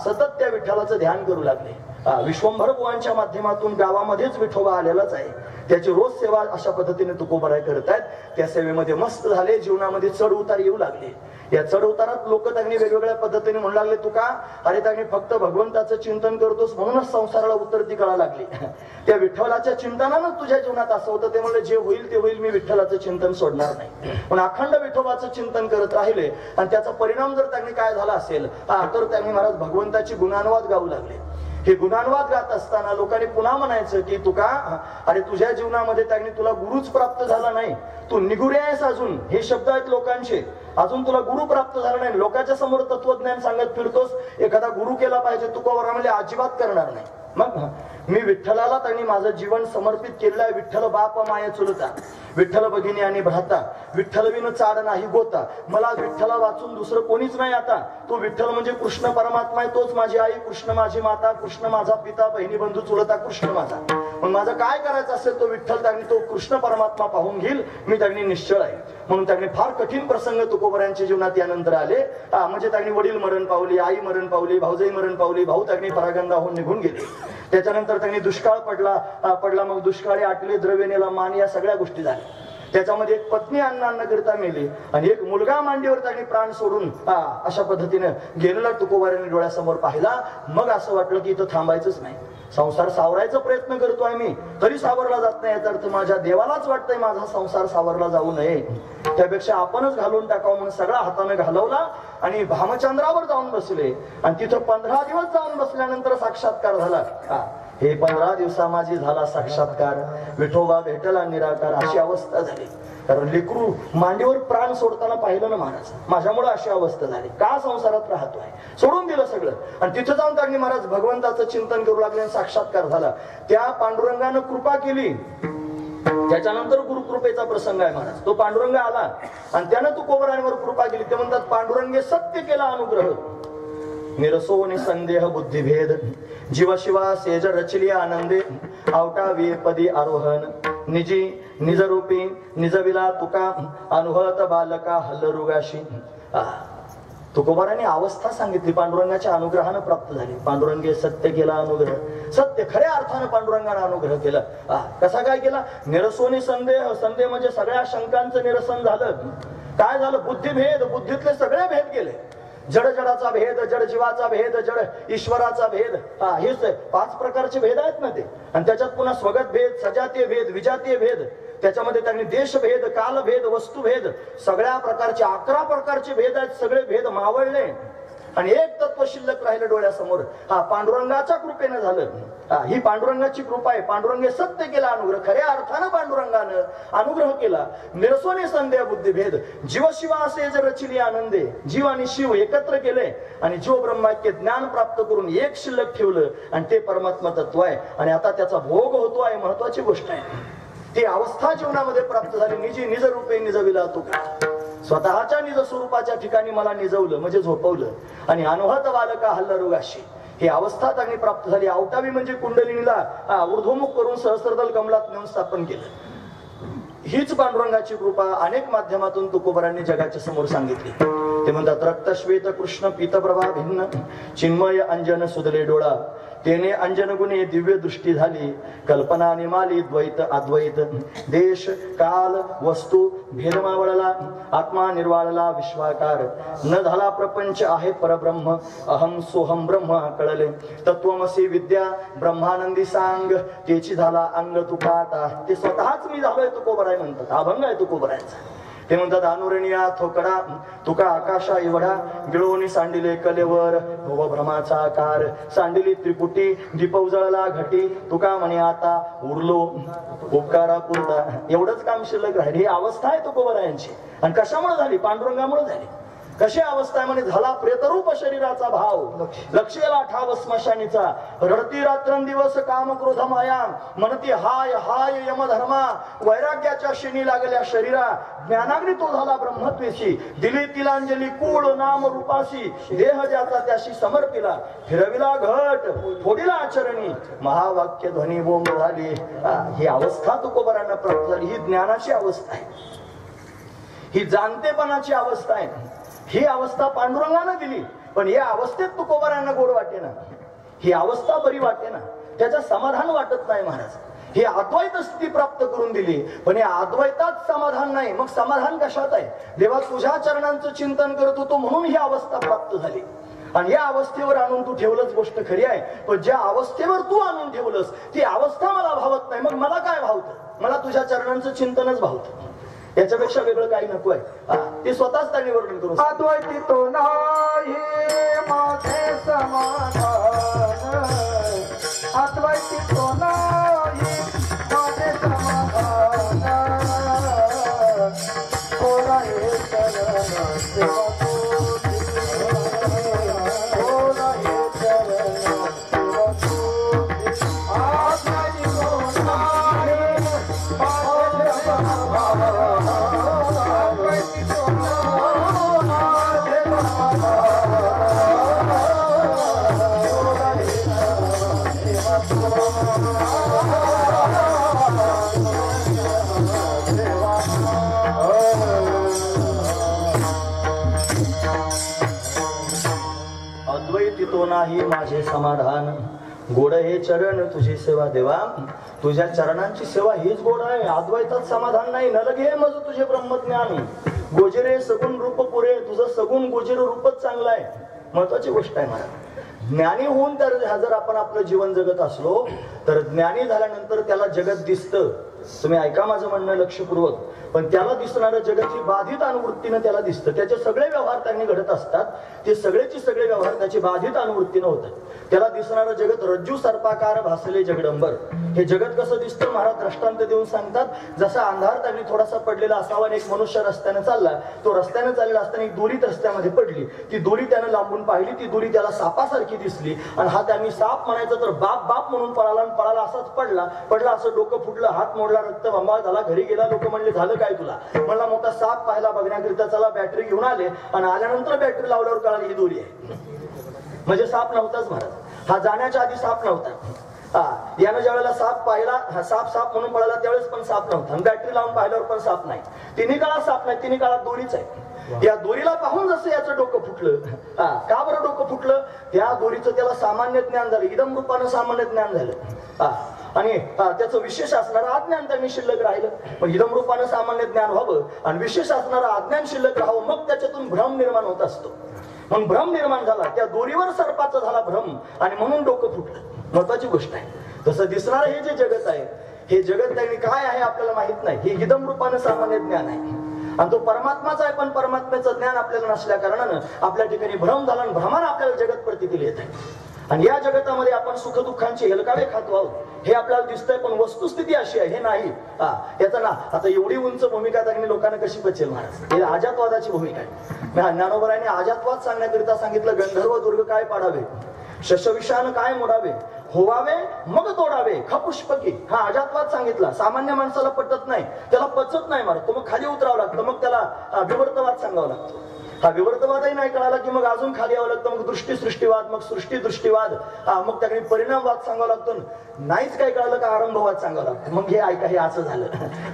सतत त्या विठ्ठलाचं ध्यान करू लागले. विश्वंभर बुवांच्या माध्यमातून गावामध्येच विठोबा आलेलाच आहे. त्याची रोज सेवा अशा पद्धतीने तुकोबराय करतायत. त्या सेवेमध्ये मस्त झाले. जीवनामध्ये चढ उतार येऊ लागले. या चढ उतारात लोक त्यांनी वेगवेगळ्या पद्धतीने म्हणू लागले. तुका अरे त्यांनी फक्त भगवंताचं चिंतन करतोस म्हणूनच संसाराला उतरती कळा लागली. त्या विठ्ठलाच्या चिंतनानं तुझ्या जीवनात असं होतं. ते म्हणले जे होईल ते होईल. मी विठ्ठलाचं चिंतन सोडणार नाही. पण अखंड विठोबाचं चिंतन करत राहिले आणि त्याचा परिणाम जर त्यांनी काय झाला असेल तर त्यांनी महाराज भगवंताची गुणानुवाद गाऊ लागले. हे गुणानुवाद गात असताना लोकांनी पुन्हा म्हणायचं की तुका अरे तुझ्या जीवनामध्ये त्यांनी तुला गुरुच प्राप्त झाला नाही. तू निगुरे आहेस अजून. हे शब्द आहेत लोकांचे. अजून तुला गुरु प्राप्त झाला नाही. लोकांच्या समोर तत्वज्ञान सांगत फिरतोस. एखादा गुरु केला पाहिजे. तुकोबराय म्हणले अजिबात करणार नाही. मग मी विठ्ठलाला त्यांनी माझं जीवन समर्पित केलं आहे. विठ्ठल बाप माया चुलता विठ्ठल भगिनी आणि भ्राता विठ्ठल विन चाड नाही गोता. मला विठ्ठला वाचून दुसरं कोणीच नाही. आता तो विठ्ठल म्हणजे कृष्ण परमात्मा आहे. तोच माझी आई, कृष्ण माझी माता, कृष्ण माझा पिता, बहिणी बंधू चुलता कृष्ण माझा. मग माझं काय करायचं असेल तो विठ्ठल त्यांनी तो कृष्ण परमात्मा पाहून घेईल. मी त्यांनी निश्चळ आहे. म्हणून त्यांनी फार कठीण प्रसंग तुकोबरायांच्या जीवनात यानंतर आले. म्हणजे त्यांनी वडील मरण पावली, आई मरण पावली, भाऊजाई मरण पावली, भाऊ त्यांनी परागंदाहून निघून गेले. त्याच्यानंतर त्यांनी दुष्काळ पडला. मग दुष्काळी आटले, द्रव्यनेला मान, या सगळ्या गोष्टी झाल्या. त्याच्यामध्ये एक पत्नी अन्न करता मेली आणि एक मुलगा मांडीवर त्यांनी प्राण सोडून अशा पद्धतीने गेलेला तुकोबरायांनी डोळ्यासमोर पाहिला. मग असं वाटलं की इथं थांबायचंच नाही. संसार सावरायचा प्रयत्न करतोय मी तरी सावरला जात नाही. याचा अर्थ माझ्या देवालाच वाटतंय माझा संसार सावरला जाऊ नये. त्यापेक्षा आपणच घालून टाकावं म्हणून सगळा हाताने घालवला आणि भामचंद्रावर जाऊन बसले. आणि तिथं 15 दिवस जाऊन बसल्यानंतर साक्षात्कार झाला. हे 15 दिवसा माझी झाला साक्षात्कार. विठोबा भेटला निराकार. अशी अवस्था झाली. कारण लेकरू मांडीवर प्राण सोडताना पाहिलं ना महाराज. माझ्यामुळे अशी अवस्था झाली. का संसारात राहतोय. सोडून दिलं सगळं आणि तिथं जाऊन त्यांनी महाराज भगवंताचं चिंतन करू लागले आणि साक्षात्कार झाला. त्या पांडुरंगानं कृपा केली. त्याच्यानंतर गुरुकृपेचा प्रसंग आहे महाराज. तो पांडुरंग आला आणि त्यानं तुकोबरायांवर कृपा केली. ते म्हणतात पांडुरंगे सत्य केला अनुग्रह निरसो निसंदेह बुद्धिभेद जीवशिवा सेज रचली आनंदे आवटावी पदी आरोहण निजी निजरूपी निजविला तुका अनुभवत बालका हल्लरुगाशी. तुकोबरायांनी अवस्था सांगितली. पांडुरंगाच्या अनुग्रहानं प्राप्त झाली. पांडुरंगे सत्य केला अनुग्रह. सत्य खऱ्या अर्थानं पांडुरंगानं अनुग्रह केला. कसा काय केला. निरसोनी संदेह. संदेह म्हणजे सगळ्या शंकांचं निरसन झालं. काय झालं. बुद्धिभेद. बुद्धीतले सगळे भेद गेले. जड जडाचा भेद, जड जीवाचा भेद, जड ईश्वराचा भेद. हेच 5 प्रकारचे भेद आहेत ना ते. आणि त्याच्यात पुन्हा स्वगत भेद, सजातीय भेद, विजातीय भेद. त्याच्यामध्ये त्यांनी देशभेद, कालभेद, वस्तुभेद, सगळ्या प्रकारचे 11 प्रकारचे भेद आहेत. सगळे भेद मावळले आणि एक तत्व शिल्लक राहिलं डोळ्यासमोर. पांडुरंगाच्या कृपेनं झालं. ही पांडुरंगाची कृपा आहे. पांडुरंगे सत्य केला अनुग्रह. खऱ्या अर्थानं पांडुरंगानं अनुग्रह केला. निरसोने संदेह बुद्धिभेद जीवशिवा असे जर रचिली आनंदे. जीव आणि शिव एकत्र केले आणि जीव ब्रह्माक्य ज्ञान प्राप्त करून एक शिल्लक ठेवलं आणि ते परमात्मा तत्व आहे. आणि आता त्याचा भोग होतो आहे. महत्वाची गोष्ट आहे. ती अवस्था जीवनामध्ये प्राप्त झाली. निजी निज रूपे निजविला तुका. स्वतःच्या निज स्वरूपाच्या ठिकाणी मला निजवलं म्हणजे झोपवलं. आणि अनुभवत बालका हल्लरुगाशी. ही अवस्था त्यांनी प्राप्त झाली. आवटावी म्हणजे कुंडलिनीला ऊर्ध्वमुख करून सहस्त्रदल कमलात नेऊन स्थापन केलं. हीच पांडुरंगाची कृपा अनेक माध्यमातून तुकोबरांनी जगाच्या समोर सांगितली. ते म्हणतात रक्तश्वेत कृष्ण पीतप्रभा भिन्न चिन्मय अंजन सुदले डोळा तेने अंजन गुणे दिव्य दृष्टी झाली कल्पना निमाली द्वैत अद्वैत देश काल वस्तू भेदमा वळला आत्मा निर्वाळला विश्वाकार न झाला प्रपंच आहे परब्रह्म अहम सोहम ब्रह्म कळले तत्वमसी विद्या ब्रह्मानंदी सांग तेची झाला अंग तुकाता. ते स्वतःच मी झालोय तुकोबराय म्हणतात. अभंग आहे तुकोबरायांचा. ते म्हणतात अनुरणिया थोकडा तुका आकाशा एवढा गिळवणी सांडिले कलेवर भव भ्रमाचा आकार सांडिली त्रिपुटी दीप उजळला घटी तुका म्हणे आता उरलो उपकारा पुरता. एवढंच काम शिल्लक राहील. ही अवस्था आहे तुकोबरायांची. आणि कशामुळे झाली? पांडुरंगामुळे झाली. कशी अवस्था आहे म्हणे झाला प्रेतरूप शरीराचा भाव लक्षेला ठाव स्मशानीचा रडती रात्रंदिवस काम क्रोध माया म्हणती हाय हाय यमधर्मा वैराग्याच्या शिनी लागल्या शरीरा ज्ञानाग्नी तो झाला ब्रह्मत्वेशी दिली तिलांजली कूळ नाम रूपाशी देह ज्याचा त्याशी समर्पिला फिरविला घट फोडिला आचरणी महावाक्य ध्वनी बोंब झाली. ही अवस्था तुकोबरांना प्राप्त झाली. ही ज्ञानाची अवस्था आहे. ही जाणतेपणाची अवस्था आहे. ही अवस्था पांडुरंगानं दिली. पण या अवस्थेत तुकोबरांना गोड वाटेना. ही अवस्था बरी वाटेना. त्याचं समाधान वाटत नाही महाराज. ही अद्वैत स्थिती प्राप्त करून दिली. पण या अद्वैतात समाधान नाही. मग समाधान कशात आहे? देवा तुझ्या चरणांचं चिंतन करत होतो म्हणून ही अवस्था प्राप्त झाली. आणि या अवस्थेवर आणून तू ठेवलंच गोष्ट खरी आहे. पण ज्या अवस्थेवर तू आणून ठेवलंस ती अवस्था मला भावत नाही. मग मला काय भावतं? मला तुझ्या चरणांचं चिंतनच भावतं. याच्यापेक्षा वेगळं काही नको आहे. ते स्वतःच त्यांनी वर्णन करू. अद्वैती तो नाही माझे समाधान अद्वैती तो नाही माझे समाधान कोणा हे चरण सेवा कोणा हे चरण सेवा अद्वैती तो नाही माझे समाधान अद्वैती तो नाही माझे समाधान गोड हे चरण तुझी सेवा देवा. तुझ्या चरणांची सेवा हीच गोड आहे. अद्वैतात समाधान नाही. नलघे मज तुझे ब्रह्मज्ञानी गोजरे सगुण रूप पुरे. तुझं सगुण गोजर रूपच चांगलं आहे. महत्वाची गोष्ट आहे मला. ज्ञानी होऊन तर जर आपण आपलं जीवन जगत असलो तर ज्ञानी झाल्यानंतर त्याला जगत दिसतं. तुम्ही ऐका माझं म्हणणं लक्षपूर्वक. पण त्याला दिसणारं जगत ही बाधित अनुवृत्तीनं त्याला दिसतं. त्याचे सगळे व्यवहार त्यांनी घडत असतात. ते सगळेचे सगळे व्यवहार त्याची बाधित अनुवृत्तीनं होतात. त्याला दिसणारं जगत रज्जू सर्पाकार भासले जगडंबर. हे जगत कसं दिसतं महाराज दृष्टांत देऊन सांगतात. जसा अंधार त्यांनी थोडासा पडलेला असावा आणि एक मनुष्य रस्त्याने चालला. तो रस्त्याने चाललेला असताना एक दोरी रस्त्यामध्ये पडली. ती दोरी त्यानं लांबून पाहिली. ती दोरी त्याला सापासारखी दिसली आणि हा त्यांनी साप म्हणायचा तर बाप बाप म्हणून पळाला आणि पळाला असाच पडला असं डोकं फुटलं हात मोडला रक्त बंबाळ झाला. घरी गेला. लोक म्हणले झालं काय तुला? मला मोठा साप पाहिला बघण्याकरिता चला बॅटरी घेऊन आले आणि आल्यानंतर बॅटरी लावल्यावर कळाली ही दोरी आहे. म्हणजे साप नव्हताच महाराज. हा जाण्याच्या आधी साप नव्हता. यानं ज्या वेळेला साप पाहिला हा साप म्हणून पळाला त्यावेळेस पण साप नव्हता. बॅटरी लावून पाहिल्यावर पण साप नाही. तिन्ही काळात साप नाही. तिन्ही काळात दोरीच आहे. या दोरीला पाहून जसं याचं डोकं फुटलं. का बरं डोकं फुटलं? त्या दोरीचं त्याला सामान्य ज्ञान झालं. इदम रूपानं सामान्य ज्ञान झालं. आणि त्याचं विशेष असणारं अज्ञान त्यांनी शिल्लक राहिलं. पण इदम रूपानं सामान्य ज्ञान व्हावं आणि विशेष असणारं अज्ञान शिल्लक राहावं. मग त्याच्यातून भ्रम निर्माण होत असतो. म्हणून भ्रम निर्माण झाला. त्या दोरीवर सर्पाचा झाला भ्रम आणि म्हणून डोकं फुटलं. महत्वाची गोष्ट आहे. तसं दिसणारं हे जे जगत आहे हे जगत त्यांनी काय आहे आपल्याला माहित नाही. हे इदम रूपानं सामान्य ज्ञान आहे आणि तो परमात्माचा आहे. पण परमात्म्याचं ज्ञान आपल्याला नसल्या कारणानं आपल्या ठिकाणी भ्रम झाला आणि भ्रमानं आपल्याला जगत प्रतीतील येत आहे. आणि या जगतामध्ये आपण सुखदुःखांची हेलकावे खातो आहोत हे आपल्याला दिसतंय. पण वस्तुस्थिती अशी आहे हे नाही. याचा ना आता एवढी उंच भूमिका त्यांनी लोकांना कशी पचेल महाराज? हे आजातवादाची भूमिका आहे. ज्ञानोबरांनी आजातवाद सांगण्याकरिता सांगितलं. गंधर्व दुर्ग काय पाडावे शशविषान काय मोडावे होवावे मग तोडावे खपुष्पकी. हा अजातवाद सांगितला. सामान्य माणसाला पटत नाही. त्याला पचत नाही महाराज. तो मग खाली उतरावं लागतं. मग त्याला विवर्तवाद सांगावं लागतं. हा विवर्तवादही नाही कळाला की मग अजून खाली यावं लागतं, मग दृष्टी सृष्टीवाद, मग सृष्टी दृष्टीवाद, मग त्याकडे परिणामवाद सांगावं लागतो. नाहीच काय कळालं का आरंभवाद सांगावं लागतं. मग हे ऐका, हे असं झालं.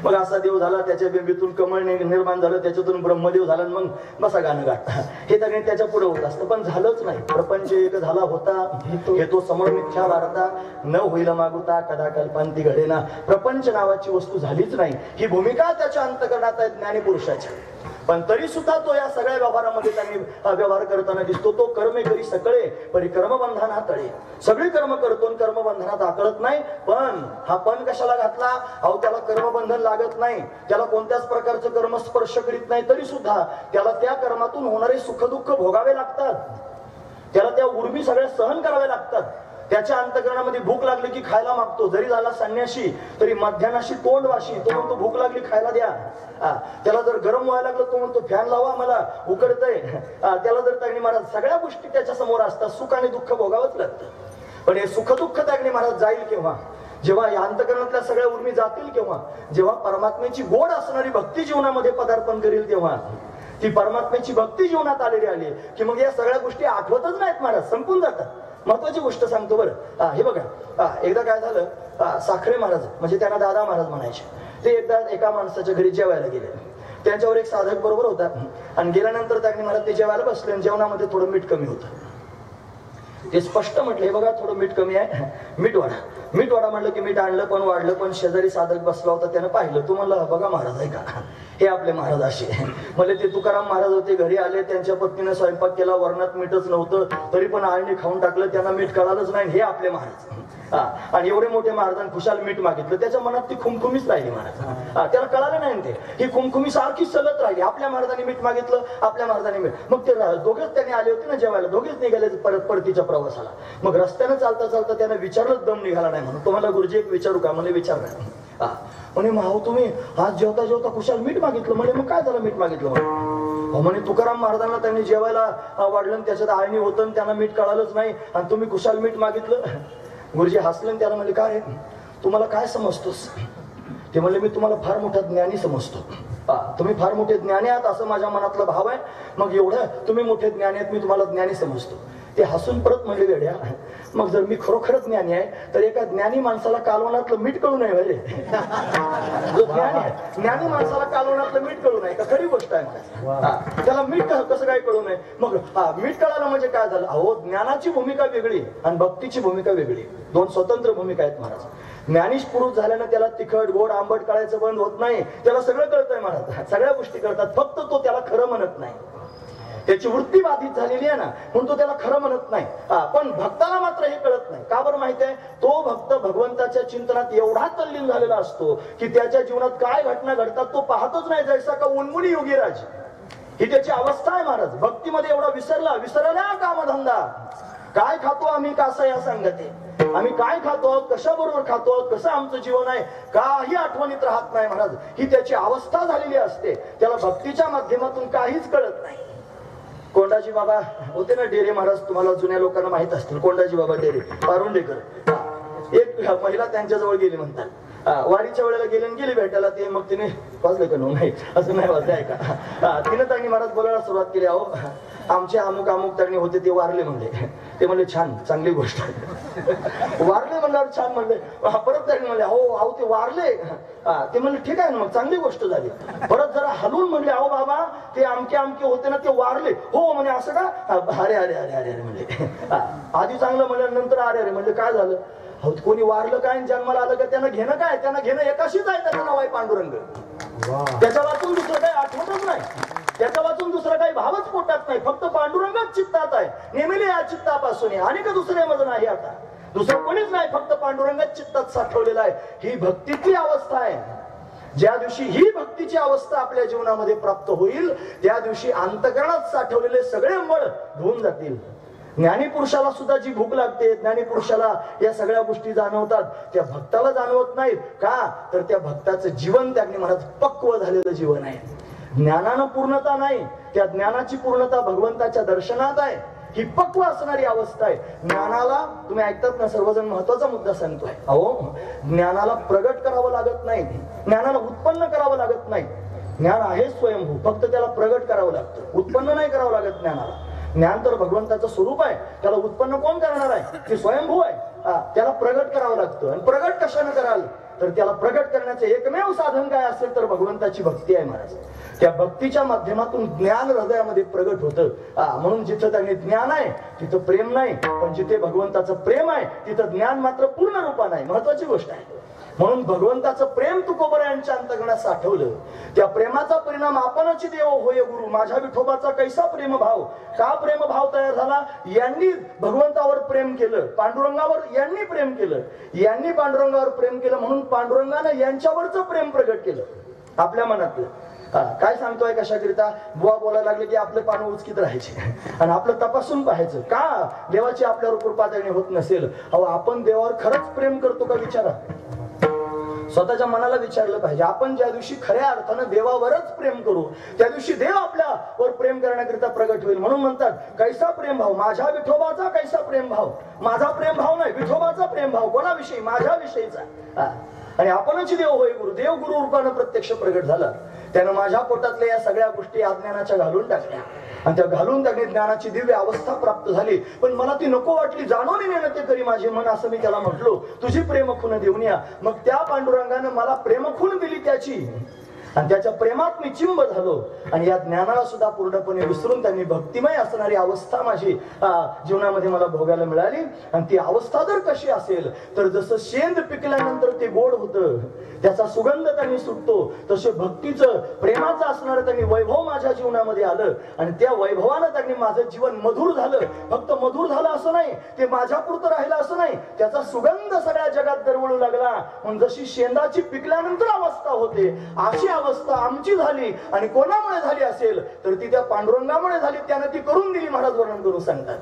मग असा देव झाला, त्याच्या बिंबीतून कमळ निर्माण झालं, त्याच्यातून ब्रह्मदेव झाला, मग बसा गाणं गात. हे त्याकडे त्याच्या पुढे होत असतं, पण झालंच नाही. प्रपंच एक झाला होता, हे तो समोर मिथ्या वार्ता, न होईल मागुता कदा कल्पांती घडेना. प्रपंच नावाची वस्तू झालीच नाही. ही भूमिका त्याच्या अंतःकरणात आहे ज्ञानीपुरुषाच्या. पण तरी सुद्धा तो या सगळ्या व्यवहारामध्ये त्यांनी व्यवहार करताना दिसतो. तो कर्मे करी सकळे परी कर्मबंधना तळे. सगळी कर्म करतो, कर्मबंधनात आकळत नाही. पण हा पण कशाला घातला? अहो, त्याला कर्मबंधन लागत नाही, त्याला कोणत्याच प्रकारचं कर्म स्पर्श करीत नाही, तरी सुद्धा त्याला त्या कर्मातून होणारे सुखदुःख भोगावे लागतात. त्याला त्या उर्मी सगळ्या सहन कराव्या लागतात. त्याच्या अंतःकरणामध्ये भूक लागली की खायला मागतो. जरी झाला संन्याशी तरी मध्यानाशी तोंड वाशी. तो म्हणतो भूक लागली खायला द्या. त्याला जर गरम व्हायला लागलं तो म्हणतो फॅन लावा, मला उकडतंय. त्याला जर त्यागणी महाराज सगळ्या गोष्टी त्याच्या समोर असतात, सुख आणि दुःख भोगावंच लागतं. पण हे सुख दुःख त्यागणी महाराज जाईल केव्हा? जेव्हा या अंतःकरणातल्या सगळ्या उर्मी जातील केव्हा? जेव्हा परमात्म्याची गोड असणारी भक्ती जीवनामध्ये पदार्पण करेल तेव्हा. ती परमात्म्याची भक्ती जीवनात आलेली आली की मग या सगळ्या गोष्टी आठवतच नाहीत महाराज, संपून जातात. महत्वाची गोष्ट सांगतो बरं. हे बघा, एकदा काय झालं, साखरे महाराज म्हणजे त्यांना दादा महाराज म्हणायचे, ते एकदा एका माणसाच्या घरी जेवायला गेले. त्यांच्यावर एक साधक बरोबर होता आणि गेल्यानंतर त्यांनी महाराज ते जेवायला बसले आणि जेवणामध्ये थोडं मीठ कमी होतं. ते स्पष्ट म्हटलं, हे बघा थोडं मीठ कमी आहे, मीठ वाढा. मीठ वाढा म्हटलं की मीठ आणलं पण वाढलं, पण शेजारी साधक बसला होता, त्यानं पाहिलं. तो म्हणला बघा महाराज आहे का, हे आपले महाराज असे. म्हणजे ते तुकाराम महाराज होते, घरी आले, त्यांच्या पत्नीने स्वयंपाक केला, वरणात मीठच नव्हतं, तरी पण आळणी खाऊन टाकलं, त्यांना मीठ कळालंच नाही, हे आपले महाराज. आणि एवढे मोठे महाराजांनी खुशाल मीठ मागितलं, त्याच्या मनात ती खुमखुमीच राहिली महाराज. त्याला कळालं नाही ते, ही खुमखुमी सारखी सलत राहिली. आपल्या महाराजांनी मीठ मागितलं, आपल्या महाराजांनी मीठ. मग ते दोघेच त्यांनी आले होते ना जेवायला, दोघेच निघाले परत परतीच्या प्रवासाला. मग रस्त्यानं चालता चालता त्यानं विचारलंच दम निघाला नाही म्हणून. तुम्हाला गुरुजी एक विचारू का? म्हणे विचार नाही. म्हणे माहो तुम्ही आज जेवता जेवता खुशाल मीठ मागितलं. म्हणे मग काय झालं मीठ मागितलं? म्हणे तुकाराम महाराजांना त्यांनी जेवायला वाढलं, त्याच्यात आळणी होतं, त्यांना मीठ कळालंच नाही आणि तुम्ही खुशाल मीठ मागितलं. गुरुजी हसले, त्याला म्हणले काय रे तुम्हाला काय समजतोस? ते म्हणले मी तुम्हाला फार मोठा ज्ञानी समजतो. तुम्ही फार मोठे ज्ञानी आहात असं माझ्या मनातला भाव आहे. मग एवढं तुम्ही मोठे ज्ञानी आहेत, मी तुम्हाला ज्ञानी समजतो. ते हसून परत म्हणले वेड्या, मग जर मी खरोखरच ज्ञानी आहे तर एका ज्ञानी माणसाला कालवणातलं मीठ कळू नये म्हणजे जो ज्ञानी आहे, ज्ञानी माणसाला कालवणातलं मीठ कळू नये का? खरी गोष्ट आहे. त्याला मीठ कसं काय कळू नये? मग मीठ कळालं म्हणजे काय झालं? अहो, ज्ञानाची भूमिका वेगळी आणि भक्तीची भूमिका वेगळी, दोन स्वतंत्र भूमिका आहेत महाराज. ज्ञानीश पुरुष झाल्यानं त्याला तिखट गोड आंबट कळायचं बंद होत नाही, त्याला सगळं कळतंय महाराज, सगळ्या गोष्टी कळतात. फक्त तो त्याला खरं म्हणत नाही, त्याची वृत्ती बाधित झालेली आहे ना, म्हणून तो त्याला खरं म्हणत नाही. पण भक्ताला मात्र हे कळत नाही. का बरं माहिती आहे? तो भक्त भगवंताच्या चिंतनात एवढा तल्लीन झालेला असतो की त्याच्या जीवनात काय घटना घडतात तो पाहतच नाही, जैसा का उन्मुनी योगीराज. ही त्याची अवस्था आहे महाराज. भक्तीमध्ये एवढा विसरला कामधंदा. काय खातो आम्ही, कसं या सांगते, आम्ही काय खातो, कशाबरोबर खातो, कसं आमचं जीवन आहे, काही आठवणीत राहत नाही महाराज. ही त्याची अवस्था झालेली असते. त्याला भक्तीच्या माध्यमातून काहीच कळत नाही. कोंडाजी बाबा होते ना डेरे महाराज, तुम्हाला जुन्या लोकांना माहित असतील. कोंडाजी बाबा डेरे पारुंडेकर, एक महिला त्यांच्या जवळ गेली म्हणतात. वारीच्या वेळेला गेली भेटायला. ते मग तिने वाजलं का? नाही असं नाही वाजलं आहे का? तिने त्यांनी महाराज बोलायला सुरुवात केली, अहो आमचे अमुक अमुक त्यांनी होते ते वारले म्हणले. ते म्हणले छान, चांगली गोष्ट आहे. वारले म्हणल्यावर छान म्हणले. परत त्यांनी म्हणले अहो ते वारले. ते म्हणले ठीक आहे ना, मग चांगली गोष्ट झाली. परत जरा हलवून म्हणले अहो बाबा ते आमके होते ना ते वारले. हो म्हणे असं का? अरे अरे अरे अरे म्हणले. आधी चांगलं म्हणल्यानंतर अरे अरे म्हणजे काय झालं? हो कोणी वारलं काय जन्माला आलं का? त्यांना घेणं काय? त्यांना घेणं एकाशीच आहे, त्याचं नाव आहे पांडुरंग. त्याच्या वाचून दुसरं काही आठवतच नाही, त्याच्या वाचून दुसरं काही भावच पोटात नाही. फक्त पांडुरंगच चित्तात आहे, नेमेले या चित्तापासून. आणि का दुसरे मज नाही, आता दुसरं कोणीच नाही, फक्त पांडुरंगच चित्तात साठवलेला आहे. ही भक्तीची अवस्था आहे. ज्या दिवशी ही भक्तीची अवस्था आपल्या जीवनामध्ये प्राप्त होईल त्या दिवशी अंतःकरणात साठवलेले सगळे मळ धुवून जातील. ज्ञानीपुरुषाला सुद्धा जी भूक लागते, ज्ञानीपुरुषाला या सगळ्या गोष्टी जाणवतात, त्या भक्ताला जाणवत नाहीत. का तर त्या भक्ताचं जीवन त्याने महाराज पक्व झालेलं जीवन आहे. ज्ञानानं पूर्णता नाही, त्या ज्ञानाची पूर्णता भगवंताच्या दर्शनात आहे. ही पक्व असणारी अवस्था आहे. ज्ञानाला तुम्ही ऐकतात ना सर्वजण, महत्वाचा मुद्दा सांगतोय. अहो ज्ञानाला प्रगट करावं लागत नाही, ज्ञानाला उत्पन्न करावं लागत नाही. ज्ञान आहे स्वयंभू, फक्त त्याला प्रगट करावं लागतं, उत्पन्न नाही करावं लागत ज्ञानाला. ज्ञान तर भगवंताचं स्वरूप आहे, त्याला उत्पन्न कोण करणार आहे? ते स्वयंभू आहे. त्याला प्रगट करावं लागतं. आणि प्रगट कशाने कराल तर त्याला प्रगट करण्याचं एकमेव साधन काय असेल तर भगवंताची भक्ती आहे महाराज. त्या भक्तीच्या माध्यमातून ज्ञान हृदयामध्ये प्रगट होतं. म्हणून जिथं त्यांनी ज्ञान आहे तिथं प्रेम नाही, पण जिथे भगवंताचं प्रेम आहे तिथं ज्ञान मात्र पूर्ण रूपानं आहे. महत्वाची गोष्ट आहे. म्हणून भगवंताचं प्रेम तुकोबरायांच्या अंतर्गणात साठवलं. त्या प्रेमाचा परिणाम आपणच देव होय गुरु. माझ्या विठोबाचा कैसा प्रेमभाव, का प्रेमभाव तयार झाला? यांनी भगवंतावर प्रेम केलं, पांडुरंगावर यांनी प्रेम केलं, यांनी पांडुरंगावर प्रेम केलं, म्हणून पांडुरंगानं यांच्यावरचं प्रेम प्रगट केलं आपल्या मनातलं. काय सांगतोय कशाकरिता? बुवा बोलायला लागले की आपले पानं उचकीत राहायचे आणि आपलं तपासून पाहायचं का देवाची आपल्यावर कृपा त्याने होत नसेल. अहो, आपण देवावर खरंच प्रेम करतो का विचारा. स्वतःच्या मनाला विचारलं पाहिजे. आपण ज्या दिवशी खऱ्या अर्थानं देवावरच प्रेम करू त्या दिवशी देव आपल्यावर प्रेम करण्याकरिता प्रगट होईल. म्हणून म्हणतात कैसा प्रेम भाव, माझ्या विठोबाचा कैसा प्रेम भाव. माझा प्रेम भाव नाही, विठोबाचा प्रेम भाव. कोणाविषयी? माझ्या विषयीचा. आणि आपणच देव होय गुरु. देव गुरु रूपानं प्रत्यक्ष प्रगट झाला. त्यानं माझ्या पोटातल्या या सगळ्या गोष्टी अज्ञानाच्या घालून टाकल्या आणि त्या घालून टाकली. ज्ञानाची दिव्य अवस्था प्राप्त झाली. पण मला ती नको वाटली. जाणून नेणं ते करी माझे मन, असं मी त्याला म्हटलो. तुझी प्रेमखून देऊन या. मग त्या पांडुरंगानं मला प्रेमखून दिली त्याची, आणि त्याच्या प्रेमात मी चिंब झालो. आणि या ज्ञानाला सुद्धा पूर्णपणे विसरून त्यांनी भक्तिमय असणारी अवस्था माझी जीवनामध्ये मला भोगायला मिळाली. आणि ती अवस्था जर कशी असेल तर जसं शेंद पिकल्यानंतर ते गोड होतं, त्याचा सुगंध त्यांनी सुटतो, तसे भक्तीचं प्रेमाचं असणारं त्यांनी वैभव माझ्या जीवनामध्ये आलं. आणि त्या वैभवानं त्यांनी माझं जीवन मधुर झालं. फक्त मधुर झालं असं नाही, ते माझ्या पुरतं राहिलं असं नाही, त्याचा सुगंध सगळ्या जगात दरवळू लागला. म्हणून जशी शेंदाची पिकल्यानंतर अवस्था होते अशी अवस्था आमची झाली. आणि कोणामुळे झाली असेल तर ती त्या पांडुरंगामुळे झाली. त्यानं ती करून दिली. महाराज वर्णन करून सांगतात.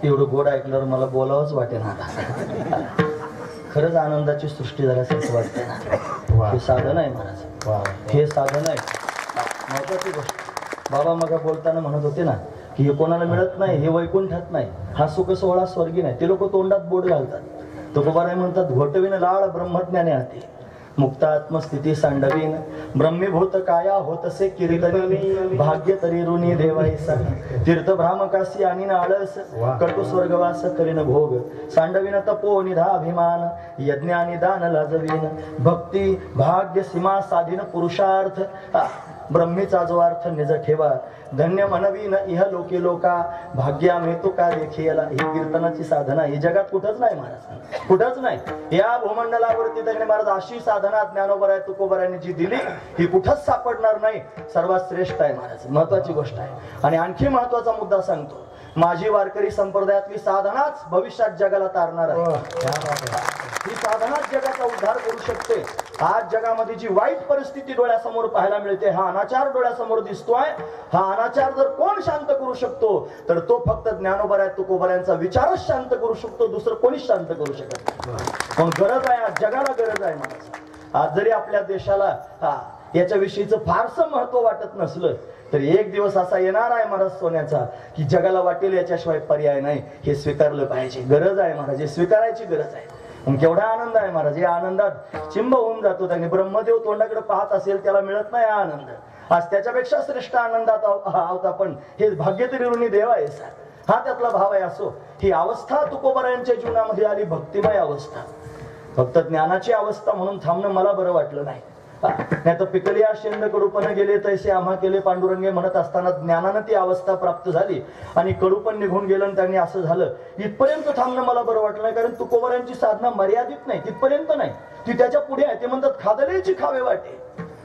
एवढं गोड ऐकल्यावर मला बोलावंच वाटेल ना. खरंच आनंदाची सृष्टी झाल्यासारखं वाटतंय ना. हे साधन आहे महाराज, हे साधन आहे. महत्वाची गोष्ट बाबा मग बोलताना म्हणत होते ना, की हे कोणाला मिळत नाही, हे वैकुंठात नाही, हा सुख सोहळा स्वर्गी नाही. ते लोक तोंडात बोट घालतात. तुकोबाराय म्हणतात घोटविन लाळ ब्रह्मज्ञाने हाती, मुक्त आत्मस्थिती सांडवीन, ब्रह्मीभूत काया होतसे कीर्तनी, भाग्य तरी ऋणी देवाईसा, तीर्थ भ्रामकासी आणि आळस, कटु स्वर्गवास करीन भोग, सांडविन तपो निधा अभिमान, यज्ञ आणि दान लाजवीन, भक्ती भाग्य सीमा साधीन पुरुषार्थ, ब्रह्मीचा जो अर्थ निज ठेवा, धन्य म्हणवीन इह लोके लोका, भाग्या मेतू का देखील. ही कीर्तनाची साधना ही जगात कुठंच नाही महाराज, कुठंच नाही. या भूमंडलावरती दगडे महाराज अशी साधना ज्ञानोबराय तुकोबरायांनी जी दिली ही कुठंच सापडणार नाही. सर्वात श्रेष्ठ आहे महाराज, महत्वाची गोष्ट आहे. आणि आणखी महत्वाचा मुद्दा सांगतो, माझी वारकरी संप्रदायातली साधनाच भविष्यात जगाला तारणार आहे. ही साधनाच जगाचा उद्धार करू शकते. आज जगामध्ये जी वाईट परिस्थिती डोळ्यासमोर पाहायला मिळते, हा अनाचार डोळ्यासमोर दिसतोय, हा अनाचार जर कोण शांत करू शकतो तर तो फक्त ज्ञानोबराय तुकोबरायांचा विचारच शांत करू शकतो, दुसरं कोणीच शांत करू शकत नाही. पण गरज आहे, आज जगाला गरज आहे महाराज. आज जरी आपल्या देशाला याच्याविषयीचं फारसं महत्व वाटत नसलं तरी एक दिवस असा येणार आहे महाराज सोन्याचा की जगाला वाटेल याच्याशिवाय पर्याय नाही. हे स्वीकारलं पाहिजे, गरज आहे महाराज, हे स्वीकारायची गरज आहे. केवढा आनंद आहे महाराज, या आनंदात चिंब होऊन जातो. त्याने ब्रह्मदेव तोंडाकडे पाहत असेल त्याला मिळत नाही हा आनंद. आज त्याच्यापेक्षा श्रेष्ठ आनंदात आहोत आपण. हे भाग्य तरी ऋणी देव आहे सर, हा त्यातला भाव आहे. असो, ही अवस्था तुकोबरायांच्या जीवनामध्ये आली, भक्तिमय अवस्था. फक्त ज्ञानाची अवस्था म्हणून थांबणं मला बरं वाटलं नाही. नाही तर पिकलिया शेंद कडूपण गेले तैसे आम्हा केले पांडुरंगे म्हणत असताना ज्ञानानं ती अवस्था प्राप्त झाली आणि कडूपण निघून गेलं आणि त्यांनी असं झालं. इथपर्यंत थांबणं मला बरं वाटलं नाही, कारण तुकोबरायांची साधना मर्यादित नाही, तिथपर्यंत नाही, ती त्याच्या पुढे आहे. ते म्हणतात खादलेची खावे वाटे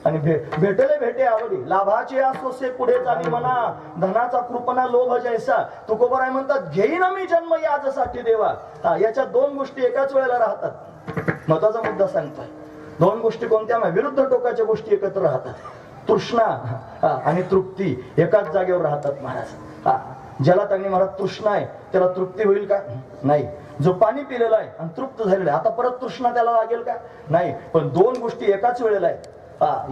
आणि भेटले भेटे आवडी, लाभाचे असोसे पुढे चाली म्हणा, धनाचा कृपणा लोभ जैसा. तुकोबराय म्हणतात घेईन मी जन्म याच्यासाठी देवा. याच्या दोन गोष्टी एकाच वेळेला राहतात. महत्वाचा मुद्दा सांगतोय. दोन गोष्टी कोणत्या? विरुद्ध टोकाच्या गोष्टी एकत्र राहतात. तृष्णा आणि तृप्ती एकाच जागेवर राहतात महाराज. ज्याला त्यांनी महाराज तृष्णा आहे त्याला तृप्ती होईल का? नाही. जो पाणी पिलेला आहे आणि तृप्त झालेला आहे, आता परत तृष्णा त्याला लागेल का? नाही. पण दोन गोष्टी एकाच वेळेला आहेत.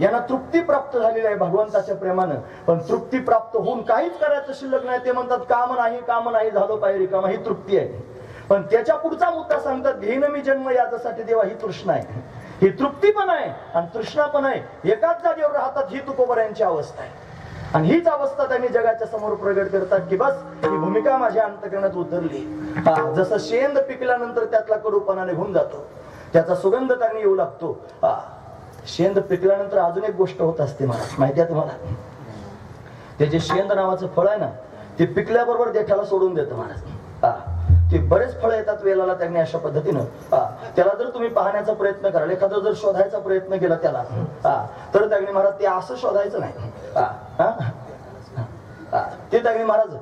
यांना तृप्ती प्राप्त झालेली आहे भगवंताच्या प्रेमानं, पण तृप्ती प्राप्त होऊन काहीच करायचं शिल्लक नाही. ते म्हणतात काम नाही झालो पाहिजे काम, ही तृप्ती आहे. पण त्याच्या पुढचा मुद्दा सांगतात घेईन मी जन्म याच्यासाठी देवा, ही तृष्णा आहे. ही तृप्ती पण आहे आणि तृष्णा पण आहे, एकाच जागेवर राहतात. ही तुकोबरायांची अवस्था आहे. आणि हीच अवस्था त्यांनी जगाच्या समोर प्रगट करतात की बस ही भूमिका माझ्या अंतकरणात उतरली. जसं शेंद पिकल्यानंतर त्यातला कडूपणा निघून जातो, त्याचा सुगंध त्यांनी येऊ लागतो. शेंद पिकल्यानंतर अजून एक गोष्ट होत असते महाराज, माहिती आहे तुम्हाला? ते जे शेंद नावाचं फळ आहे ना, ते पिकल्याबरोबर देठाला सोडून देतं महाराज. ते बरेच फळ येतात वेलाला त्यांनी अशा पद्धतीनं. त्याला जर तुम्ही पाहण्याचा प्रयत्न कराल, एखादा जर शोधायचा प्रयत्न केला त्याला, तर त्यांनी महाराज ते असं शोधायचं नाही. ते त्यांनी महाराज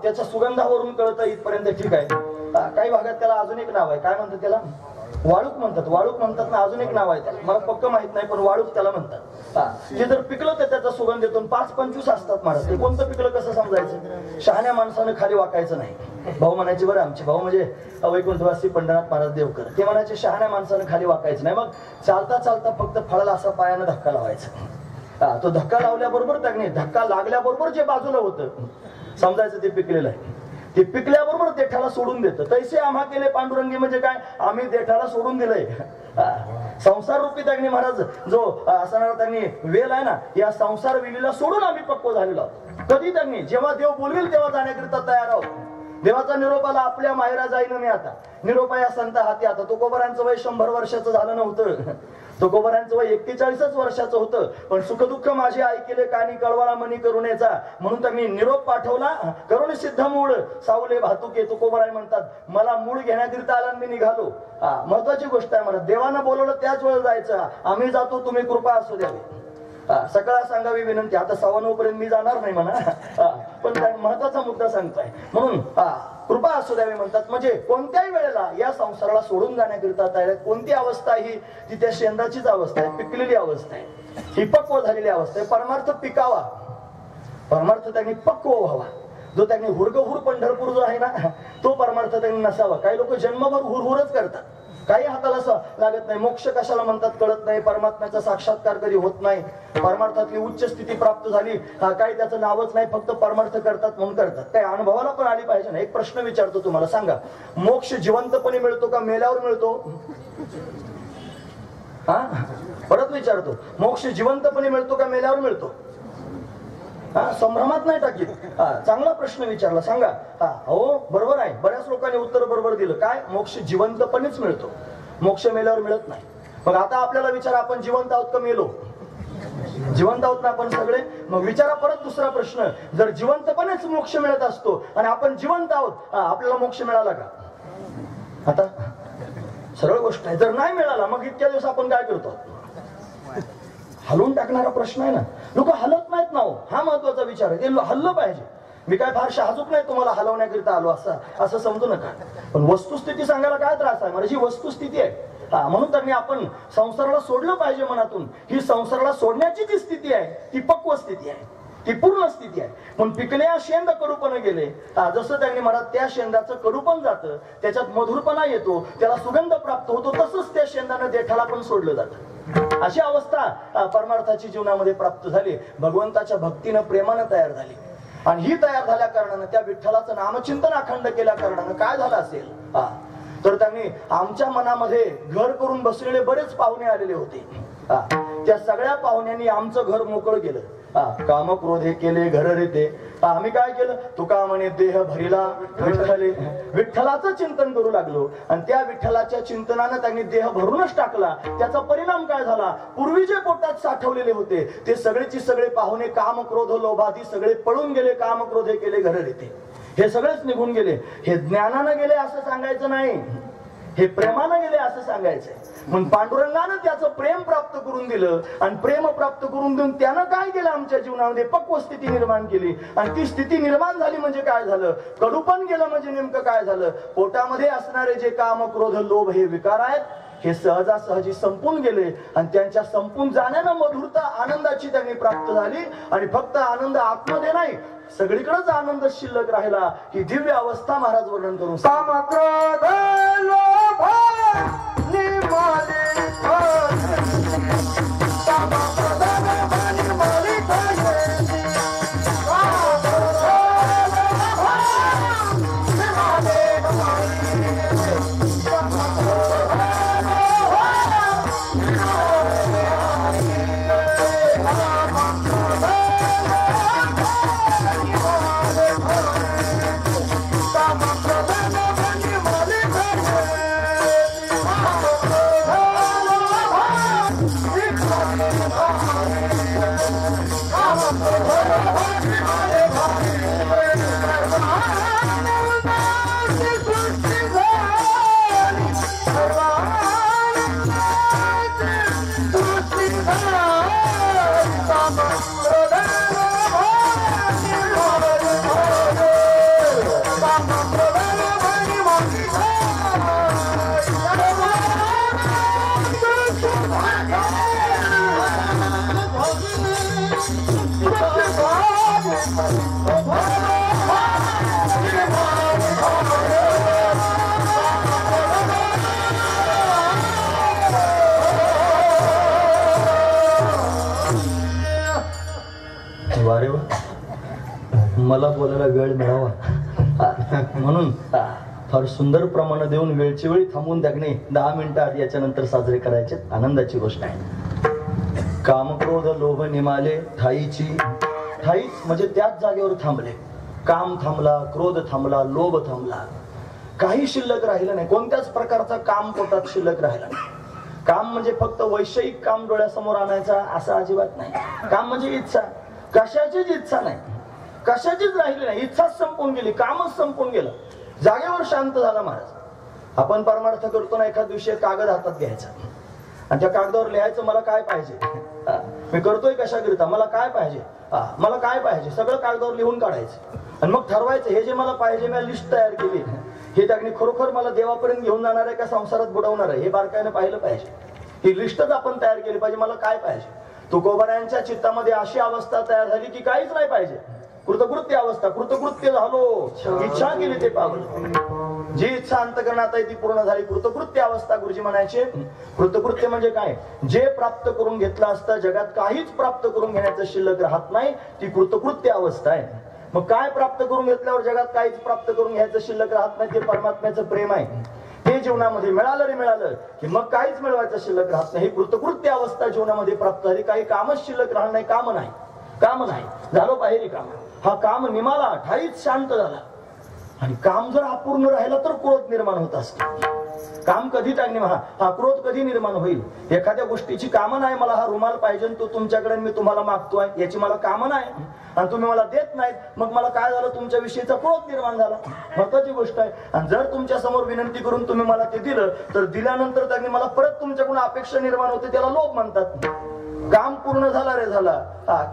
त्याच्या सुगंधावरून कळतं इथपर्यंत ठीक आहे. काही भागात त्याला अजून एक नाव आहे, काय म्हणतात त्याला? वाळूक म्हणतात. वाळूक म्हणतात ना, अजून एक नाव आहे त्याला, मला पक्क माहित नाही, पण वाळूक त्याला म्हणतात. ते जर पिकलं तर त्याचा सुगंध येतो. 5-25 असतात महाराज. ते कोणतं पिकलं कसं समजायचं? शहाण्या माणसानं खाली वाकायचं नाही. भाऊ म्हणायचे बरं, आमचे भाऊ म्हणजे वैकुंठवासी पंढरनाथ महाराज देवकर, ते म्हणायचे शहाण्या माणसानं खाली वाकायचं नाही. मग चालता चालता फक्त फळाला असा पायानं धक्का लावायचा. तो धक्का लावल्याबरोबर त्यांनी धक्का लागल्याबरोबर जे बाजूला होतं समजायचं ते पिकलेलं आहे. ते पिकल्याबरोबर देठाला सोडून देतं. तैसे आम्हा केले पांडुरंगी म्हणजे काय? आम्ही देठाला सोडून दिलंय. संसार रूपी त्यांनी महाराज जो असणारा त्यांनी वेल आहे ना, या संसार वेलीला सोडून आम्ही पक्व झालेलो आहोत. कधी त्यांनी जेव्हा देव बोलवेल तेव्हा जाण्याकरिता तयार आहोत. देवाचा निरोपाला आपल्या मायरा जाईन मी आता, निरोपा या संत हाती आता. तुकोबरांचं वय 100 वर्षाचं झालं नव्हतं. तुकोबरांचं वय 41 वर्षाचं होतं. पण सुखदुःख माझे ऐकले कानी कळवाळा मनी करुणेचा, म्हणून त्यांनी निरोप पाठवला. करुण सिद्ध मूळ सावले भातुके. तुकोबराय म्हणतात मला मूळ घेण्याकरिता आला मी निघालो. महत्वाची गोष्ट आहे मला, देवानं बोलवलं त्याच वेळेला जायचं. आम्ही जातो, तुम्ही कृपा असू द्यावी. सकाळ सांगावी विनंती. आता 9:15 पर्यंत मी जाणार नाही म्हणा, पण महत्वाचा मुद्दा सांगताय म्हणून कृपा असू द्यावी म्हणतात. म्हणजे कोणत्याही वेळेला या संसाराला सोडून जाण्याकरिता तयार. कोणती अवस्था ही? ती त्या शेंदाचीच अवस्था आहे, पिकलेली अवस्था आहे, ही पक्व झालेली अवस्था आहे. परमार्थ पिकावा, परमार्थ त्यांनी पक्व व्हावा. जो त्यांनी हुरगहुर पंढरपूर जो आहे ना, तो परमार्थ त्यांनी नसावा. काही लोक जन्मभर हुरहुरच करतात, काही हाताला लागत नाही. मोक्ष कशाला म्हणतात कळत नाही. परमात्म्याचा साक्षात्कार कधी होत नाही. परमार्थातली उच्च स्थिती प्राप्त झाली काही त्याचं नावच नाही. फक्त परमार्थ करतात म्हणून करतात. काही अनुभवाला पण आली पाहिजे ना. एक प्रश्न विचारतो तुम्हाला, सांगा मोक्ष जिवंतपणे मिळतो का मेल्यावर मिळतो? हा परत विचारतो, मोक्ष जिवंतपणे मिळतो का मेल्यावर मिळतो? हा संभ्रमात नाही टाकीत. चांगला प्रश्न विचारला, सांगा. हो बरोबर आहे. बऱ्याच लोकांनी उत्तर बरोबर दिलं. काय? मोक्ष जिवंतपणेच मिळतो, मोक्ष मेल्यावर मिळत नाही. मग आता आपल्याला विचार, आपण जिवंत आहोत का मेलो? जिवंत आहोत ना आपण सगळे. मग विचारा परत दुसरा प्रश्न, जर जिवंतपणेच मोक्ष मिळत असतो आणि आपण जिवंत आहोत, आपल्याला मोक्ष मिळाला का? आता सरळ गोष्ट आहे. जर नाही मिळाला मग इतक्या दिवस आपण काय करतो? हलवून टाकणारा प्रश्न आहे ना. लोक हलत नाहीत ना हो, हा महत्वाचा विचार आहे. ते हल्लं पाहिजे. मी काय फार शहाजूक नाही तुम्हाला हलवण्याकरिता आलो असं समजू नका. पण वस्तुस्थिती सांगायला काय त्रास आहे? माझी वस्तुस्थिती आहे. म्हणून तर मी आपण संसाराला सोडलं पाहिजे मनातून. ही संसाराला सोडण्याची जी स्थिती आहे ती पक्व स्थिती आहे, ती पूर्ण स्थिती आहे. पण पिकल्या शेंद कडूपण गेले. जसं त्यांनी म्हणत त्या शेंदाचं कडूपण जातं, त्याच्यात मधुरपणा येतो, त्याला सुगंध प्राप्त होतो, तसंच त्या शेंदानं देठाला पण सोडलं जातं. अशी अवस्था परमार्थाची जीवनामध्ये प्राप्त झाली. भगवंताच्या भक्तीनं प्रेमानं तयार झाली. आणि ही तयार झाल्या कारणानं, त्या विठ्ठलाचं नामचिंतन अखंड केल्या कारणानं काय झालं असेल? तर त्यांनी आमच्या मनामध्ये घर करून बसलेले बरेच पाहुणे आलेले होते. त्या सगळ्या पाहुण्यांनी आमचं घर मोकळं केलं. काम क्रोध हे केले घर रेते. आम्ही काय केलं? तुका म्हणे देह भरिला विठ्ठले. विठ्ठलाचं चिंतन करू लागलो आणि त्या विठ्ठलाच्या चिंतनानं त्यांनी देह भरूनच टाकला. त्याचा परिणाम काय झाला? पूर्वी जे पोटात साठवलेले होते ते सगळेची सगळे पाहुणे काम क्रोध लोभादी सगळे पळून गेले. काम क्रोध हे केले घर रेते. हे सगळेच निघून गेले. हे ज्ञानानं गेले असं सांगायचं नाही, हे प्रेमानं गेले असं सांगायचंय. म्हणून पांडुरंगानं त्याचं प्रेम प्राप्त करून दिलं आणि प्रेम प्राप्त करून देऊन त्यानं काय केलं? आमच्या जीवनामध्ये पक्व स्थिती निर्माण केली. आणि ती स्थिती निर्माण झाली म्हणजे काय झालं? कडूपण गेलं म्हणजे नेमकं काय झालं? पोटामध्ये असणारे जे काम क्रोध लोभ हे विकार आहेत हे सहजासहजी संपून गेले. आणि त्यांच्या संपून जाण्यानं मधुरता आनंदाची त्यांनी प्राप्त झाली. आणि फक्त आनंद आतमध्ये नाही, सगळीकडेच आनंद शिल्लक राहिला. ही दिव्य अवस्था महाराज वर्णन करून काम क्रोध लोभ निमाले मला बोलायला वेळ मिळावा म्हणून फार सुंदर प्रमाण देऊन वेळची वेळी थांबून टाकणे 10 मिनिटं आधी याच्यानंतर साजरे करायचे आनंदाची गोष्ट आहे. कामक्रोध लोभ निमाले ठाईची. ठाईच म्हणजे त्याच जागेवर थांबले. काम थांबला, क्रोध थांबला, लोभ थांबला, काही शिल्लक राहिलं नाही. कोणत्याच प्रकारचा काम पोटात शिल्लक राहिला नाही. काम म्हणजे फक्त वैषयिक काम डोळ्यासमोर आणायचा असं अजिबात नाही. काम म्हणजे इच्छा, कशाचीच इच्छा नाही, कशाचीच राहिली नाही. इच्छाच संपून गेली, कामच संपून गेलं. जागेवर शांत झाला महाराज. आपण परमार्थ करतो ना, एखाद दिवशी कागद हातात घ्यायचा आणि त्या कागदावर लिहायचं मला काय पाहिजे, मी करतोय कशाकरिता, मला काय पाहिजे, मला काय पाहिजे, सगळं कागदावर लिहून काढायचं. आणि मग ठरवायचं हे जे मला पाहिजे मी लिस्ट तयार केली, हे त्याने खरोखर मला देवापर्यंत घेऊन जाणार आहे का संसारात बुडवणार आहे हे बारकाईनं पाहिलं पाहिजे. ही लिस्टच आपण तयार केली पाहिजे. मला काय पाहिजे. तुकोबारायांच्या चित्तामध्ये अशी अवस्था तयार झाली की काहीच नाही पाहिजे. कृतकृत्य अवस्था, कृतकृत्य झालो, इच्छा केली ते पावलं. जी इच्छा अंतकरणात आहे ती पूर्ण झाली, कृतकृत्य अवस्था गुरुजी म्हणायचे. कृतकृत्य म्हणजे काय? जे प्राप्त करून घेतलं असतं जगात काहीच प्राप्त करून घेण्याचं शिल्लक राहत नाही, ती कृतकृत्य अवस्था आहे. मग काय प्राप्त करून घेतल्यावर जगात काहीच प्राप्त करून घ्यायचं शिल्लक राहत नाही? ते परमात्म्याचं प्रेम आहे. ते जीवनामध्ये मिळालं रे मिळालं की मग काहीच मिळवायचं शिल्लक राहत नाही. ही कृतकृत्य अवस्था जीवनामध्ये प्राप्त झाली. काही कामच शिल्लक राहणार नाही. काम नाही, काम नाही झालं बाहेरी काम. हा काम निमाला ठाईच शांत झाला. आणि काम जर अपूर्ण राहिलं तर क्रोध निर्माण होत असते. काम कधी टाकणे हा क्रोध कधी निर्माण होईल? एखाद्या गोष्टीची कामं नाही, मला हा रुमाल पाहिजे, तो तुमच्याकडे मी तुम्हाला मागतोय, याची मला कामं नाही आणि तुम्ही मला देत नाहीत, मग मला काय झालं? तुमच्या विषयीचा क्रोध निर्माण झाला. महत्वाची गोष्ट आहे. आणि जर तुमच्या समोर विनंती करून तुम्ही मला ते दिलं तर दिल्यानंतर त्यांनी मला परत तुमच्याकडून अपेक्षा निर्माण होते, त्याला लोभ म्हणतात. काम पूर्ण झाला रे झाला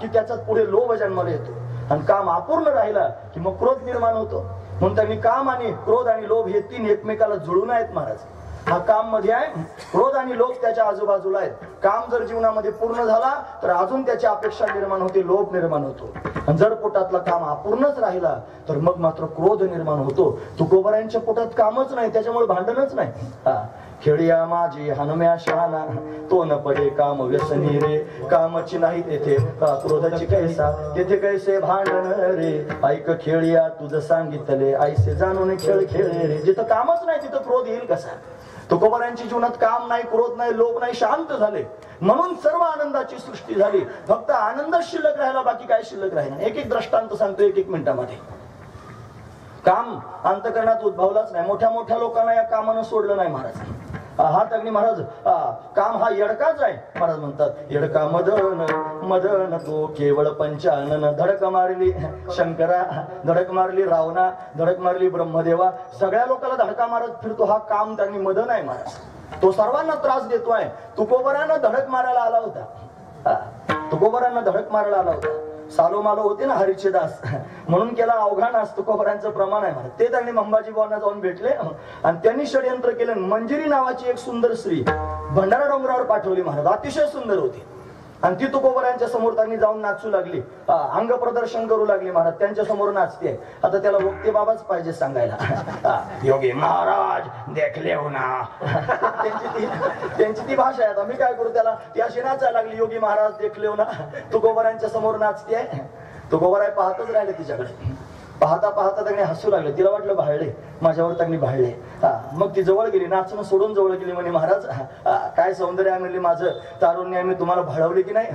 की त्याच्यात पुढे लोभ जन्माला येतो. आणि काम अपूर्ण राहिला की मग क्रोध निर्माण होतो. म्हणून त्यांनी काम आणि क्रोध आणि लोभ हे तीन एकमेकाला जुळून आहेत महाराज. हा काम मध्ये आहे, क्रोध आणि लोभ त्याच्या आजूबाजूला आहेत. काम जर जीवनामध्ये पूर्ण झाला तर अजून त्याची अपेक्षा निर्माण होते, लोभ निर्माण होतो. आणि जर पोटातला काम अपूर्णच राहिला तर मग मात्र क्रोध निर्माण होतो. तुकोबरायांच्या पोटात कामच नाही, त्याच्यामुळे भांडणच नाही. खेळिया माझी हनुम्या शहाणा, तो न पडे काम व्यसनी रे. कामची नाही तेथे क्रोधाची कैसा, तेथे कैसे भांडण रे. ऐक खेळिया तुझं सांगितले, ऐसे जाणून खेळ खेळे रे. जिथं कामच नाही तिथं क्रोध येईल कसा? तुकोबरायांच्या जीवनात काम नाही, क्रोध नाही, लोभ नाही, शांत झाले. म्हणून सर्व आनंदाची सृष्टी झाली. फक्त आनंदच शिल्लक राहिला, बाकी काय शिल्लक राहिला? एक एक दृष्टांत सांगतो एक एक मिनिटामध्ये. काम अंतकरणात उद्भवलाच नाही. मोठ्या मोठ्या लोकांना या कामानं सोडलं नाही महाराज. हात अग्नी महाराज काम हा येडकाच आहे. महाराज म्हणतात येडका मदन मदन तो केवळ पंचानन. धडक मारली शंकरा, धडक मारली रावणा, धडक मारली ब्रह्मदेवा, सगळ्या लोकांना धडका मारत फिरतो. हा काम त्यांनी मदन आहे महाराज. तो सर्वांना त्रास देतोय. तुकोबरांना धडक मारायला आला होता. तुकोबरांना धडक मारायला आला होता. सालो मालो होते ना हरीचे दास, म्हणून केला अवघा नास. तुकोबरांचं प्रमाण आहे महाराज. ते त्यांनी अंबाजी बुवांना जाऊन भेटले आणि त्यांनी षडयंत्र केलं. मंजिरी नावाची एक सुंदर स्त्री भंडारा डोंगरावर पाठवली महाराज. अतिशय सुंदर होती आणि ती तुकोबरांच्या समोर त्यांनी जाऊन नाचू लागली, अंग प्रदर्शन करू लागली महाराज. त्यांच्या समोर नाचते. आता त्याला वक्ते बाबाच पाहिजे सांगायला, योगी महाराज देखले हो ना. त्यांची ती भाषा आहे. आता मी काय करू त्याला? ती अशी नाचायला लागली, योगी महाराज देखले हो ना. तुकोबरांच्या समोर नाचते. तुकोबराय पाहतच राहिले तिच्याकडे. पाहता पाहता त्यांनी हसू लागले. तिला वाटलं भाळले, माझ्यावर त्यांनी भाळले. मग ती जवळ गेली, नाचणं सोडून जवळ गेली. म्हणे महाराज काय सौंदर्य आहे म्हणले, माझं तारुण्य आहे, मी तुम्हाला भाळवले की नाही?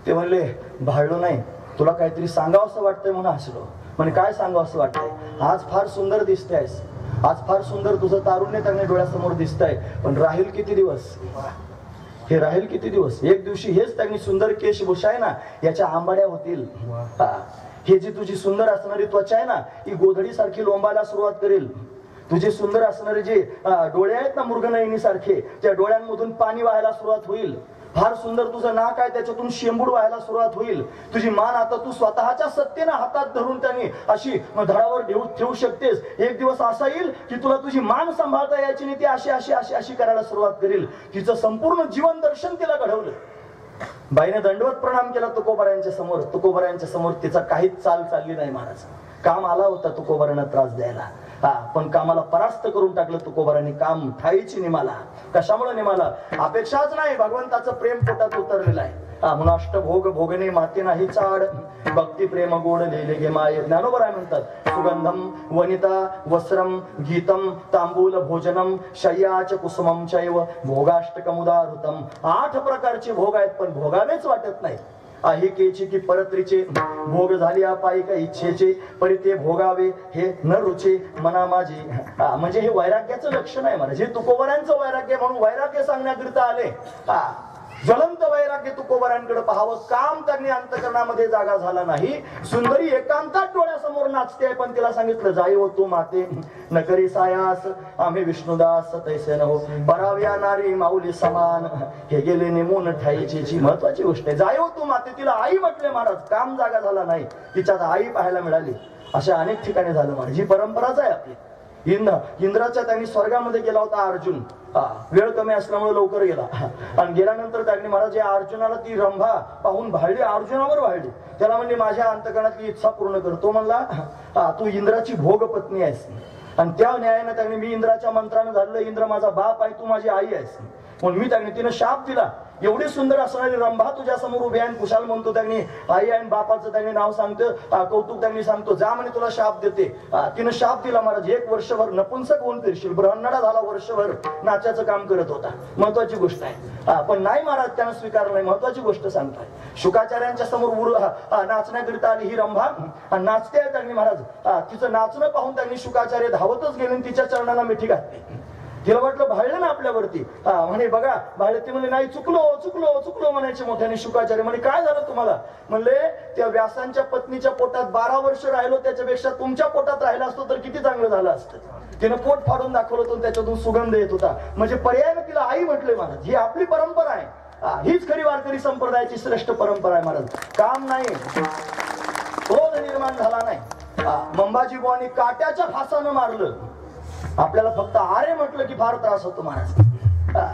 ते म्हणले भाळलो नाही, तुला काहीतरी सांगावं असं वाटतंय म्हणून हसलो. म्हणे काय सांगावं असं वाटतंय? आज फार सुंदर दिसतेस, आज फार सुंदर तुझं तारुण्य त्यांनी डोळ्यासमोर दिसतंय, पण राहील किती दिवस? हे राहील किती दिवस? एक दिवशी हेच त्यांनी सुंदर केशभूषा आहे ना याच्या आंबाड्या होतील. हे जी तुझी सुंदर असणारी त्वचा आहे ना ही गोधडी सारखी लोंबायला सुरुवात करेल. तुझे सुंदर असणारे जे डोळे आहेत ना मृगनयनी सारखे, त्या डोळ्यांमधून पाणी वाहायला सुरुवात होईल. फार सुंदर तुझं नाक आहे, त्याच्यातून शेंबूड व्हायला सुरुवात होईल. तुझी मान आता तू स्वतःच्या सत्तेनं हातात धरून त्यांनी अशी धडावर ठेवू शकतेस. एक दिवस असा येईल की तुला तुझी मान सांभाळता यायची नाही, ती अशी अशी अशी अशी करायला सुरुवात करेल. तिचं संपूर्ण जीवन दर्शन तिला घडवलं. बाईने दंडवत प्रणाम केला तुकोबरायांच्या समोर. तुकोबरायांच्या समोर तिचा काहीच चाल चालली नाही महाराज. काम आला होता तुकोबरांना त्रास द्यायला, पण कामाला परास्त करून टाकलं तुकोबरांनी. काम ठाईची निमाला. कशामुळे निमाला? अपेक्षाच नाही, भगवंताचं प्रेम पोटात उतरलेलं आहे. म्हणून अष्टभोग भोगणे माते नाही चाड, भक्ती प्रेम गोड लिहिले गे माय. ज्ञानोबा राय म्हणतात सुगंधम वनिता वस्त्रम गीतम तांबूल भोजनम शय्याच कुसुमम चैव भोगाष्टकमुदाहृतम. 8 प्रकारचे भोग आहेत पण भोगावेच वाटत नाही. आहिकेचे की परत्रीचे भोग झाली अपायिक इच्छेचे, परी ते भोगावे हे न रुचे मना माझी. म्हणजे हे वैराग्याचं लक्षण आहे महाराज. हे तुकोबरांचं वैराग्य म्हणून वैराग्य सांगण्याकरिता आले. ज्वलंत वैराग्य तुकोबरांकडे पाहावं. काम त्यांनी अंतकरणामध्ये जागा झाला नाही. सुंदरी एकांतात डोळ्यासमोर नाचते, पण तिला सांगितलं जाई हो तू माते नकरी सायास आम्ही विष्णुदास तैसे न हो पराव्या नारी माऊली समान. हे गेले नेमून ठाईची महत्वाची गोष्ट आहे. जाई हो तू माते, तिला आई म्हटले महाराज. काम जागा झाला नाही, तिच्यात आई पाहायला मिळाली. अशा अनेक ठिकाणी झालं महाराज. ही परंपराच आहे आपली. इंद्राच्या त्यांनी स्वर्गामध्ये गेला होता अर्जुन. वेळ कमी असल्यामुळे लवकर गेला आणि गेल्यानंतर त्यांनी महाराज या अर्जुनाला ती रंभा पाहून भाळली, अर्जुनावर भाळली. त्याला म्हणली माझ्या अंतकरणातली इच्छा पूर्ण करतो. म्हणला तू इंद्राची भोग पत्नी आहेस. आणि त्या न्यायानं त्यांनी मी इंद्राच्या मंत्रानं झालेलं, इंद्र माझा बाप आहे, तू माझी आई आहेस म्हणून मी त्यांनी तिनं शाप दिला. एवढी सुंदर असणारी रंभा तुझ्या समोर उभी आहे, कुशाल म्हणतो त्यांनी आई आणि बापाचं त्यांनी नाव सांगतो, कौतुक त्यांनी सांगतो, जा म्हणे तुला शाप देते. तिनं शाप दिला महाराज, 1 वर्षभर नपुंसक होऊन फिरशील. ब्रह्मणारा झाला, वर्षभर नाचाचं काम करत होता. महत्वाची गोष्ट आहे. पण नाही महाराज त्यानं स्वीकारलं नाही. महत्वाची गोष्ट सांगताय, शुकाचार्यांच्या समोर नाचण्याकरिता आली ही रंभा, नाचते आहे त्यांनी महाराज. तिचं नाचणं पाहून त्यांनी शुकाचार्य धावतच गेले आणि तिच्या चरणाला मिठी घातली. तिला वाटलं भाळलं ना आपल्यावरती, म्हणे बघा भाळले. ती म्हणे नाही, चुकलो चुकलो चुकलो म्हणायचे मोठ्याने. शुकाचार्य म्हणे काय झालं तुम्हाला? म्हणले त्या व्यासांच्या पत्नीच्या पोटात 12 वर्ष राहिलो, त्याच्यापेक्षा तुमच्या पोटात राहिला असतो तर किती चांगलं झालं असतं. तिनं पोट फाडून दाखवलं होतं, त्याच्यातून सुगंध येत होता. म्हणजे पर्यायाने तिला आई म्हटले महाराज. ही आपली परंपरा आहे, हीच खरी वारकरी संप्रदायाची श्रेष्ठ परंपरा आहे महाराज. काम नाही, क्रोध निर्माण झाला नाही. मंबाजी बुवांनी काट्याच्या फासानं मारलं, आपल्याला फक्त आरे म्हटलं की फार त्रास होतो महाराज.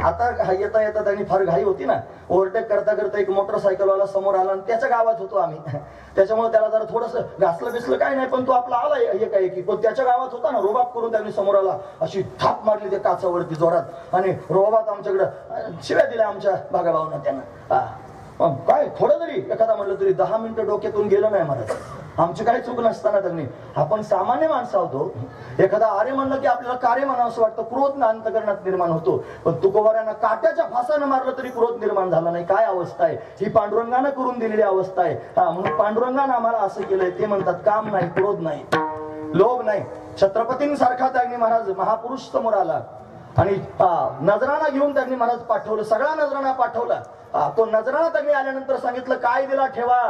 आता येता येता त्यांनी फार घाई होती ना, ओव्हरटेक करता करता एक मोटरसायकलवाला समोर आला आणि त्याच्या गावात होतो आम्ही, त्याच्यामुळे त्याला जरा थोडस घासलं बिसलं काय नाही, पण तो आपला आला एकाएकी. पण त्याच्या गावात होता ना, रोबाब करून त्यांनी समोर आला, अशी थाप मारली त्या काचावरती जोरात, आणि रोबाबात आमच्याकडं शिव्या दिल्या आमच्या भागाभावना त्यांना. काय थोडं जरी एखादा म्हटलं तरी 10 मिनिटं डोक्यातून गेलं नाही महाराज. आमची काही चूक नसताना त्यांनी, आपण सामान्य माणसं होतो, एखादा आरे म्हणलं की आपल्याला कार्य म्हणावं असं वाटतं, क्रोध अंतकरणात निर्माण होतो. पण तुकोबारांना काट्याच्या फासानं मारलं तरी क्रोध निर्माण झाला नाही. काय अवस्था आहे ही, पांडुरंगानं करून दिलेली अवस्था आहे. म्हणून पांडुरंगानं आम्हाला असं केलंय. ते म्हणतात काम नाही, क्रोध नाही, लोभ नाही. छत्रपतींसारखा त्यांनी महाराज महापुरुष समोर आला आणि नजराणा घेऊन त्यांनी महाराज पाठवलं, सगळा नजराणा पाठवला. तो नजराणा त्यांनी आल्यानंतर सांगितलं, काय दिला ठेवा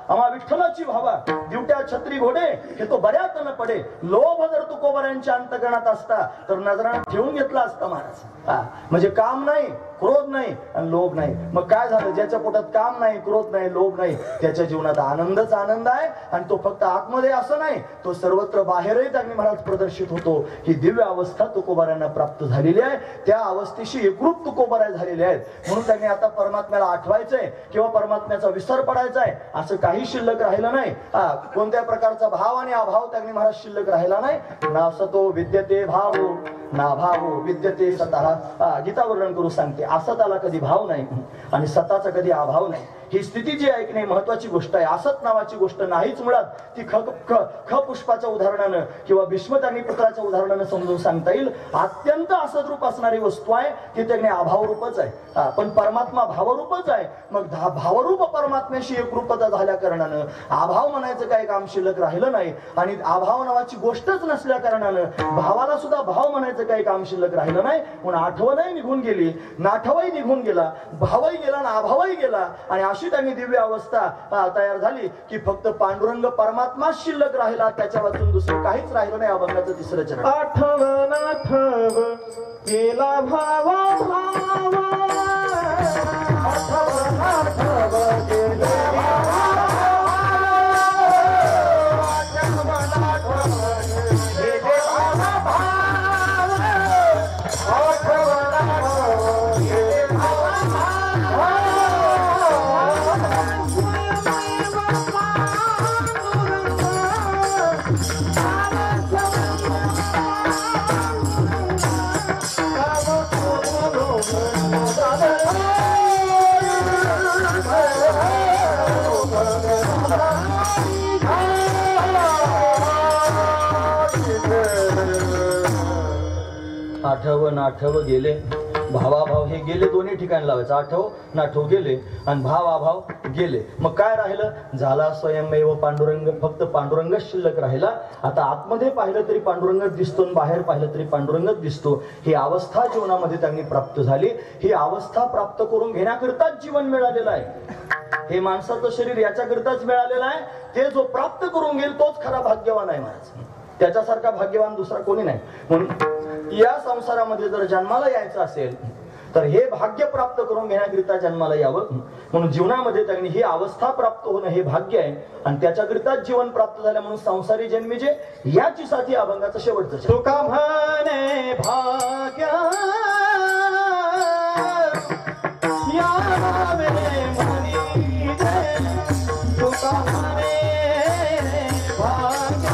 आम्हा विठ्ठलाची भावा, दिवट्या छत्री घोडे हे तो बऱ्यात न पडे. लोभ जर तुकोबारांच्या अंतकरणात असता तर नजराणा ठेवून घेतला असता महाराज. म्हणजे काम नाही, क्रोध नाही आणि लोभ नाही. मग काय झालं, ज्याच्या पोटात काम नाही, क्रोध नाही, लोभ नाही, त्याच्या जीवनात आनंदच आनंद आहे. आणि तो फक्त आतमध्ये असं नाही, तो सर्वत्र बाहेरही त्यांनी महाराज प्रदर्शित होतो. ही दिव्य अवस्था तुकोबारांना प्राप्त झालेली आहे. त्या अवस्थेशी एकरूप तुकोबारा झालेले आहेत. म्हणून त्यांनी आता परमात्म्याला आठवायचंय किंवा परमात्म्याचा विसर पडायचा आहे असं काही शिल्लक राहिलं नाही. कोणत्या प्रकारचा भाव आणि अभाव त्यांनी महाराज शिल्लक राहिला नाही. ना सतो विद्यते भावो ना भावो विद्यते सतः. गीता वर्णन करू सांगते, असताला कधी भाव नाही आणि सताचा कधी अभाव नाही. ही स्थिती जी आहे की नाही महत्वाची गोष्ट आहे. असत नावाची गोष्ट नाहीच मुळात. ती ख पुष्पाच्या उदाहरणानं किंवा भीष्मतांनी पुत्राच्या उदाहरणानं समजून सांगता येईल. अत्यंत असत रूप असणारी वस्तू आहे ती त्याने अभावरूपच आहे. पण परमात्मा भावरूपच आहे. मग भावरूप परमात्म्याशी एकरूपता झाल्या कारणानं अभाव म्हणायचं काही काम शिल्लक राहिलं नाही. आणि अभाव नावाची गोष्टच नसल्या कारणानं भावाला सुद्धा भाव म्हणायचं काही काम शिल्लक राहिलं नाही. म्हणून आठवणही निघून गेली, नाठवही निघून गेला, भावही गेला ना अभावही गेला. आणि अशी त्यांनी दिव्य अवस्था तयार झाली की फक्त पांडुरंग परमात्मा शिल्लक राहिला, त्याच्या वाचून दुसरं काहीच राहिलं नाही. अभंगाचं 3रं चरण. आठव नाठव गेला भावा भावा, आठव नाठव गेला भावा, आठव नाठव गेला भावा, आठव नाठव गेला भावा. आठव नाठव गेले, भावाभाव हे गेले, दोन्ही ठिकाणी लावायचं. आठव नाठव गेले आणि भाव अभाव गेले. मग काय राहिलं, झाला स्वयंमेव पांडुरंग. फक्त पांडुरंगच शिल्लक राहिला. आता आतमध्ये पाहिलं तरी पांडुरंगच दिसतो आणि बाहेर पाहिलं तरी पांडुरंगच दिसतो. ही अवस्था जीवनामध्ये त्यांनी प्राप्त झाली. ही अवस्था प्राप्त करून घेण्याकरताच जीवन मिळालेलं आहे. हे माणसाचं शरीर याच्याकरताच मिळालेलं आहे. ते जो प्राप्त करून घेईल तोच खरा भाग्यवान आहे महाराज. त्याच्यासारखा भाग्यवान दुसरा कोणी नाही. म्हणून या संसारामध्ये जर जन्माला यायचं असेल तर हे भाग्य प्राप्त करून घेण्याकरिता जन्माला यावं. म्हणून जीवनामध्ये त्यांनी ही अवस्था प्राप्त होणं हे भाग्य आहे आणि त्याच्याकरिताच जीवन प्राप्त झालं. म्हणून संसारी जन्मी जे याची साठी अभंगाचं शेवटचं. तुका म्हणे भाग्य या तुका म्हणे भाग्य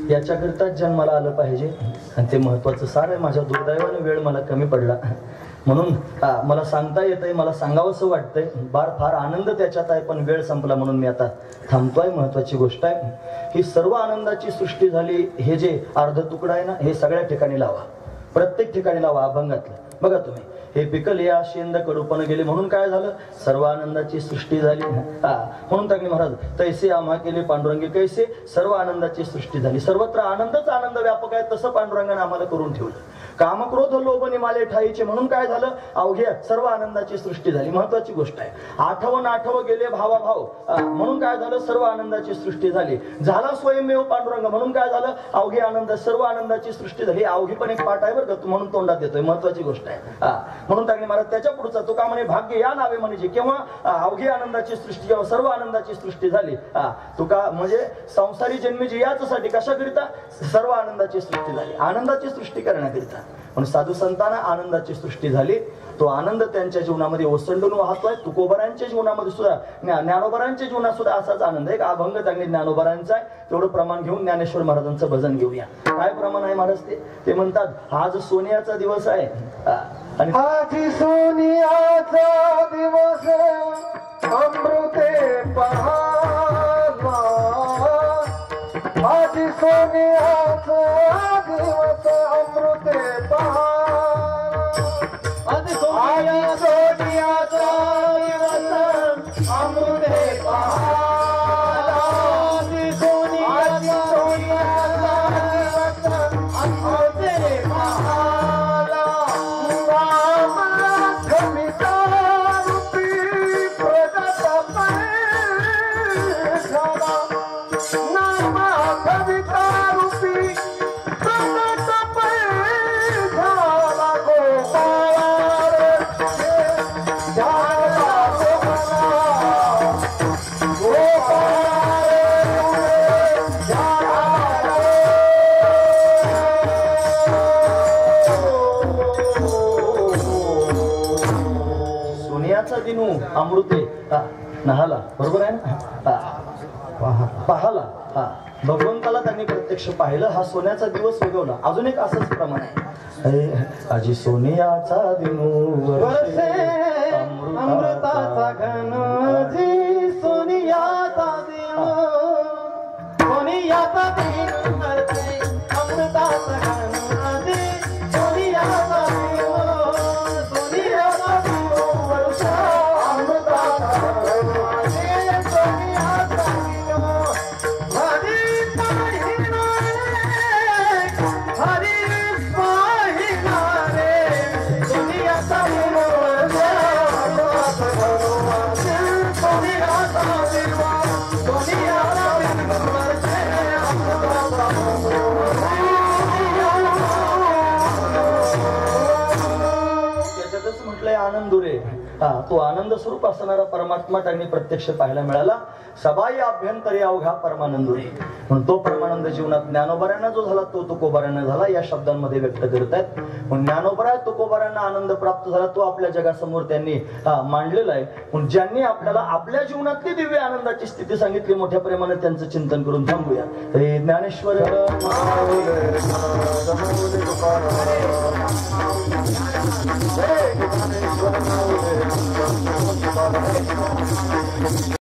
याच्याकरताच जन्माला आलं पाहिजे आणि ते महत्वाचं सार आहे. माझ्या दुर्दैवाने वेळ मला कमी पडला म्हणून मला सांगता येतंय, मला सांगावंसं वाटतंय. फार आनंद त्याच्यात आहे, पण वेळ संपला म्हणून मी आता थांबतोय. महत्वाची गोष्ट आहे ही सर्व आनंदाची सृष्टी झाली. हे जे अर्ध तुकडा आहे ना, हे सगळ्या ठिकाणी लावा, प्रत्येक ठिकाणी लावा. अभंगातलं बघा तुम्ही, हे पिकल या शेंद कडूपण गेले म्हणून काय झालं, सर्व आनंदाची सृष्टी झाली. म्हणून टाकले महाराज, तैसे आम्हा केले पांडुरंगी कैसे, सर्व आनंदाची सृष्टी झाली. सर्वत्र आनंदच आनंद व्यापक आहे, तसं पांडुरंगाने आम्हाला करून ठेवलं. कामक्रोध लोभ निमाले ठाईचे म्हणून काय झालं, अवघ्या सर्व आनंदाची सृष्टी झाली. महत्वाची गोष्ट आहे. आठवण गेले भावाभाव म्हणून काय झालं, सर्व आनंदाची सृष्टी झाली. झाला स्वयंमेव पांडुरंग म्हणून काय झालं, अवघे आनंद, सर्व आनंदाची सृष्टी झाली. अवघी पण एक पाठ आहे बरं का, म्हणून तोंडात येतोय. महत्वाची गोष्ट आहे. म्हणून टाकले महाराज त्याच्या पुढचा तुका म्हणे, भाग्य या नावे म्हणजे केव्हा अवघी आनंदाची सृष्टी, जेव्हा सर्व आनंदाची सृष्टी झाली. तुका म्हणजे संसारी जन्मीची याचसाठी, कशाकरिता, सर्व आनंदाची सृष्टी झाली, आनंदाची सृष्टी करण्याकरिता. पण साधू संतांना आनंदाची सृष्टी झाली. तो आनंद त्यांच्या जीवनामध्ये ओसंडून वाहतोय. तुकोबरांच्या जीवनामध्ये सुद्धा, ज्ञानोबरांच्या जीवनात सुद्धा असाच आनंद आहे. अभंग चांगली ज्ञानोबरांचा आहे, तेवढं प्रमाण घेऊन ज्ञानेश्वर महाराजांचं भजन घेऊया. काय प्रमाण आहे महाराज, ते म्हणतात आज सोनियाचा दिवस आहे. आणि आज सोनियाचा दिवस अमृते पहावा, आज सोनियाचा दिवस अमृते पहावा, आज सोनियाचा दिवस अमृते पहावा, आज सोनियाचा दिवस अमृते पहावा. दिनू अमृते नहाला, बरोबर आहे ना. पाहाला, भगवंताला त्यांनी प्रत्यक्ष पाहिलं. हा सोन्याचा दिवस उगवला. अजून एक असंच प्रमाण आहे, आजी सोनियाचा दिनू वर्षे अमृताचा घन, जी सोनियाचा दिनू, सोनियाचा दिनू वर्षे अमृताचा घन, जी सोनियाचा दिनू, सोनियाचा दिनू वर्षे अमृताचा घन, जी सोनियाचा दिनू. हरी पाहिना रे, सोनियाचा दिनू वर्षे अमृताचा घन, जी आनंदुरे तो आनंद स्वरूप असणारा परमात्मा त्यांनी प्रत्यक्ष पाहायला मिळाला. सबाई अभ्यंतरी अवघा परमानंदुरे म्हणून तो परमानंद जीवनात ज्ञानोबाऱ्यांना जो झाला तो तुकोबाऱ्यांना झाला या शब्दांमध्ये व्यक्त करतात. पण ज्ञानोबरा तुकोबाऱ्यांना आनंद प्राप्त झाला तो आपल्या जगासमोर त्यांनी मांडलेला आहे. पण ज्यांनी आपल्याला आपल्या जीवनातली दिव्य आनंदाची स्थिती सांगितली मोठ्या प्रेमाने त्यांचं चिंतन करून थांबूया. हे ज्ञानेश्वर Hey,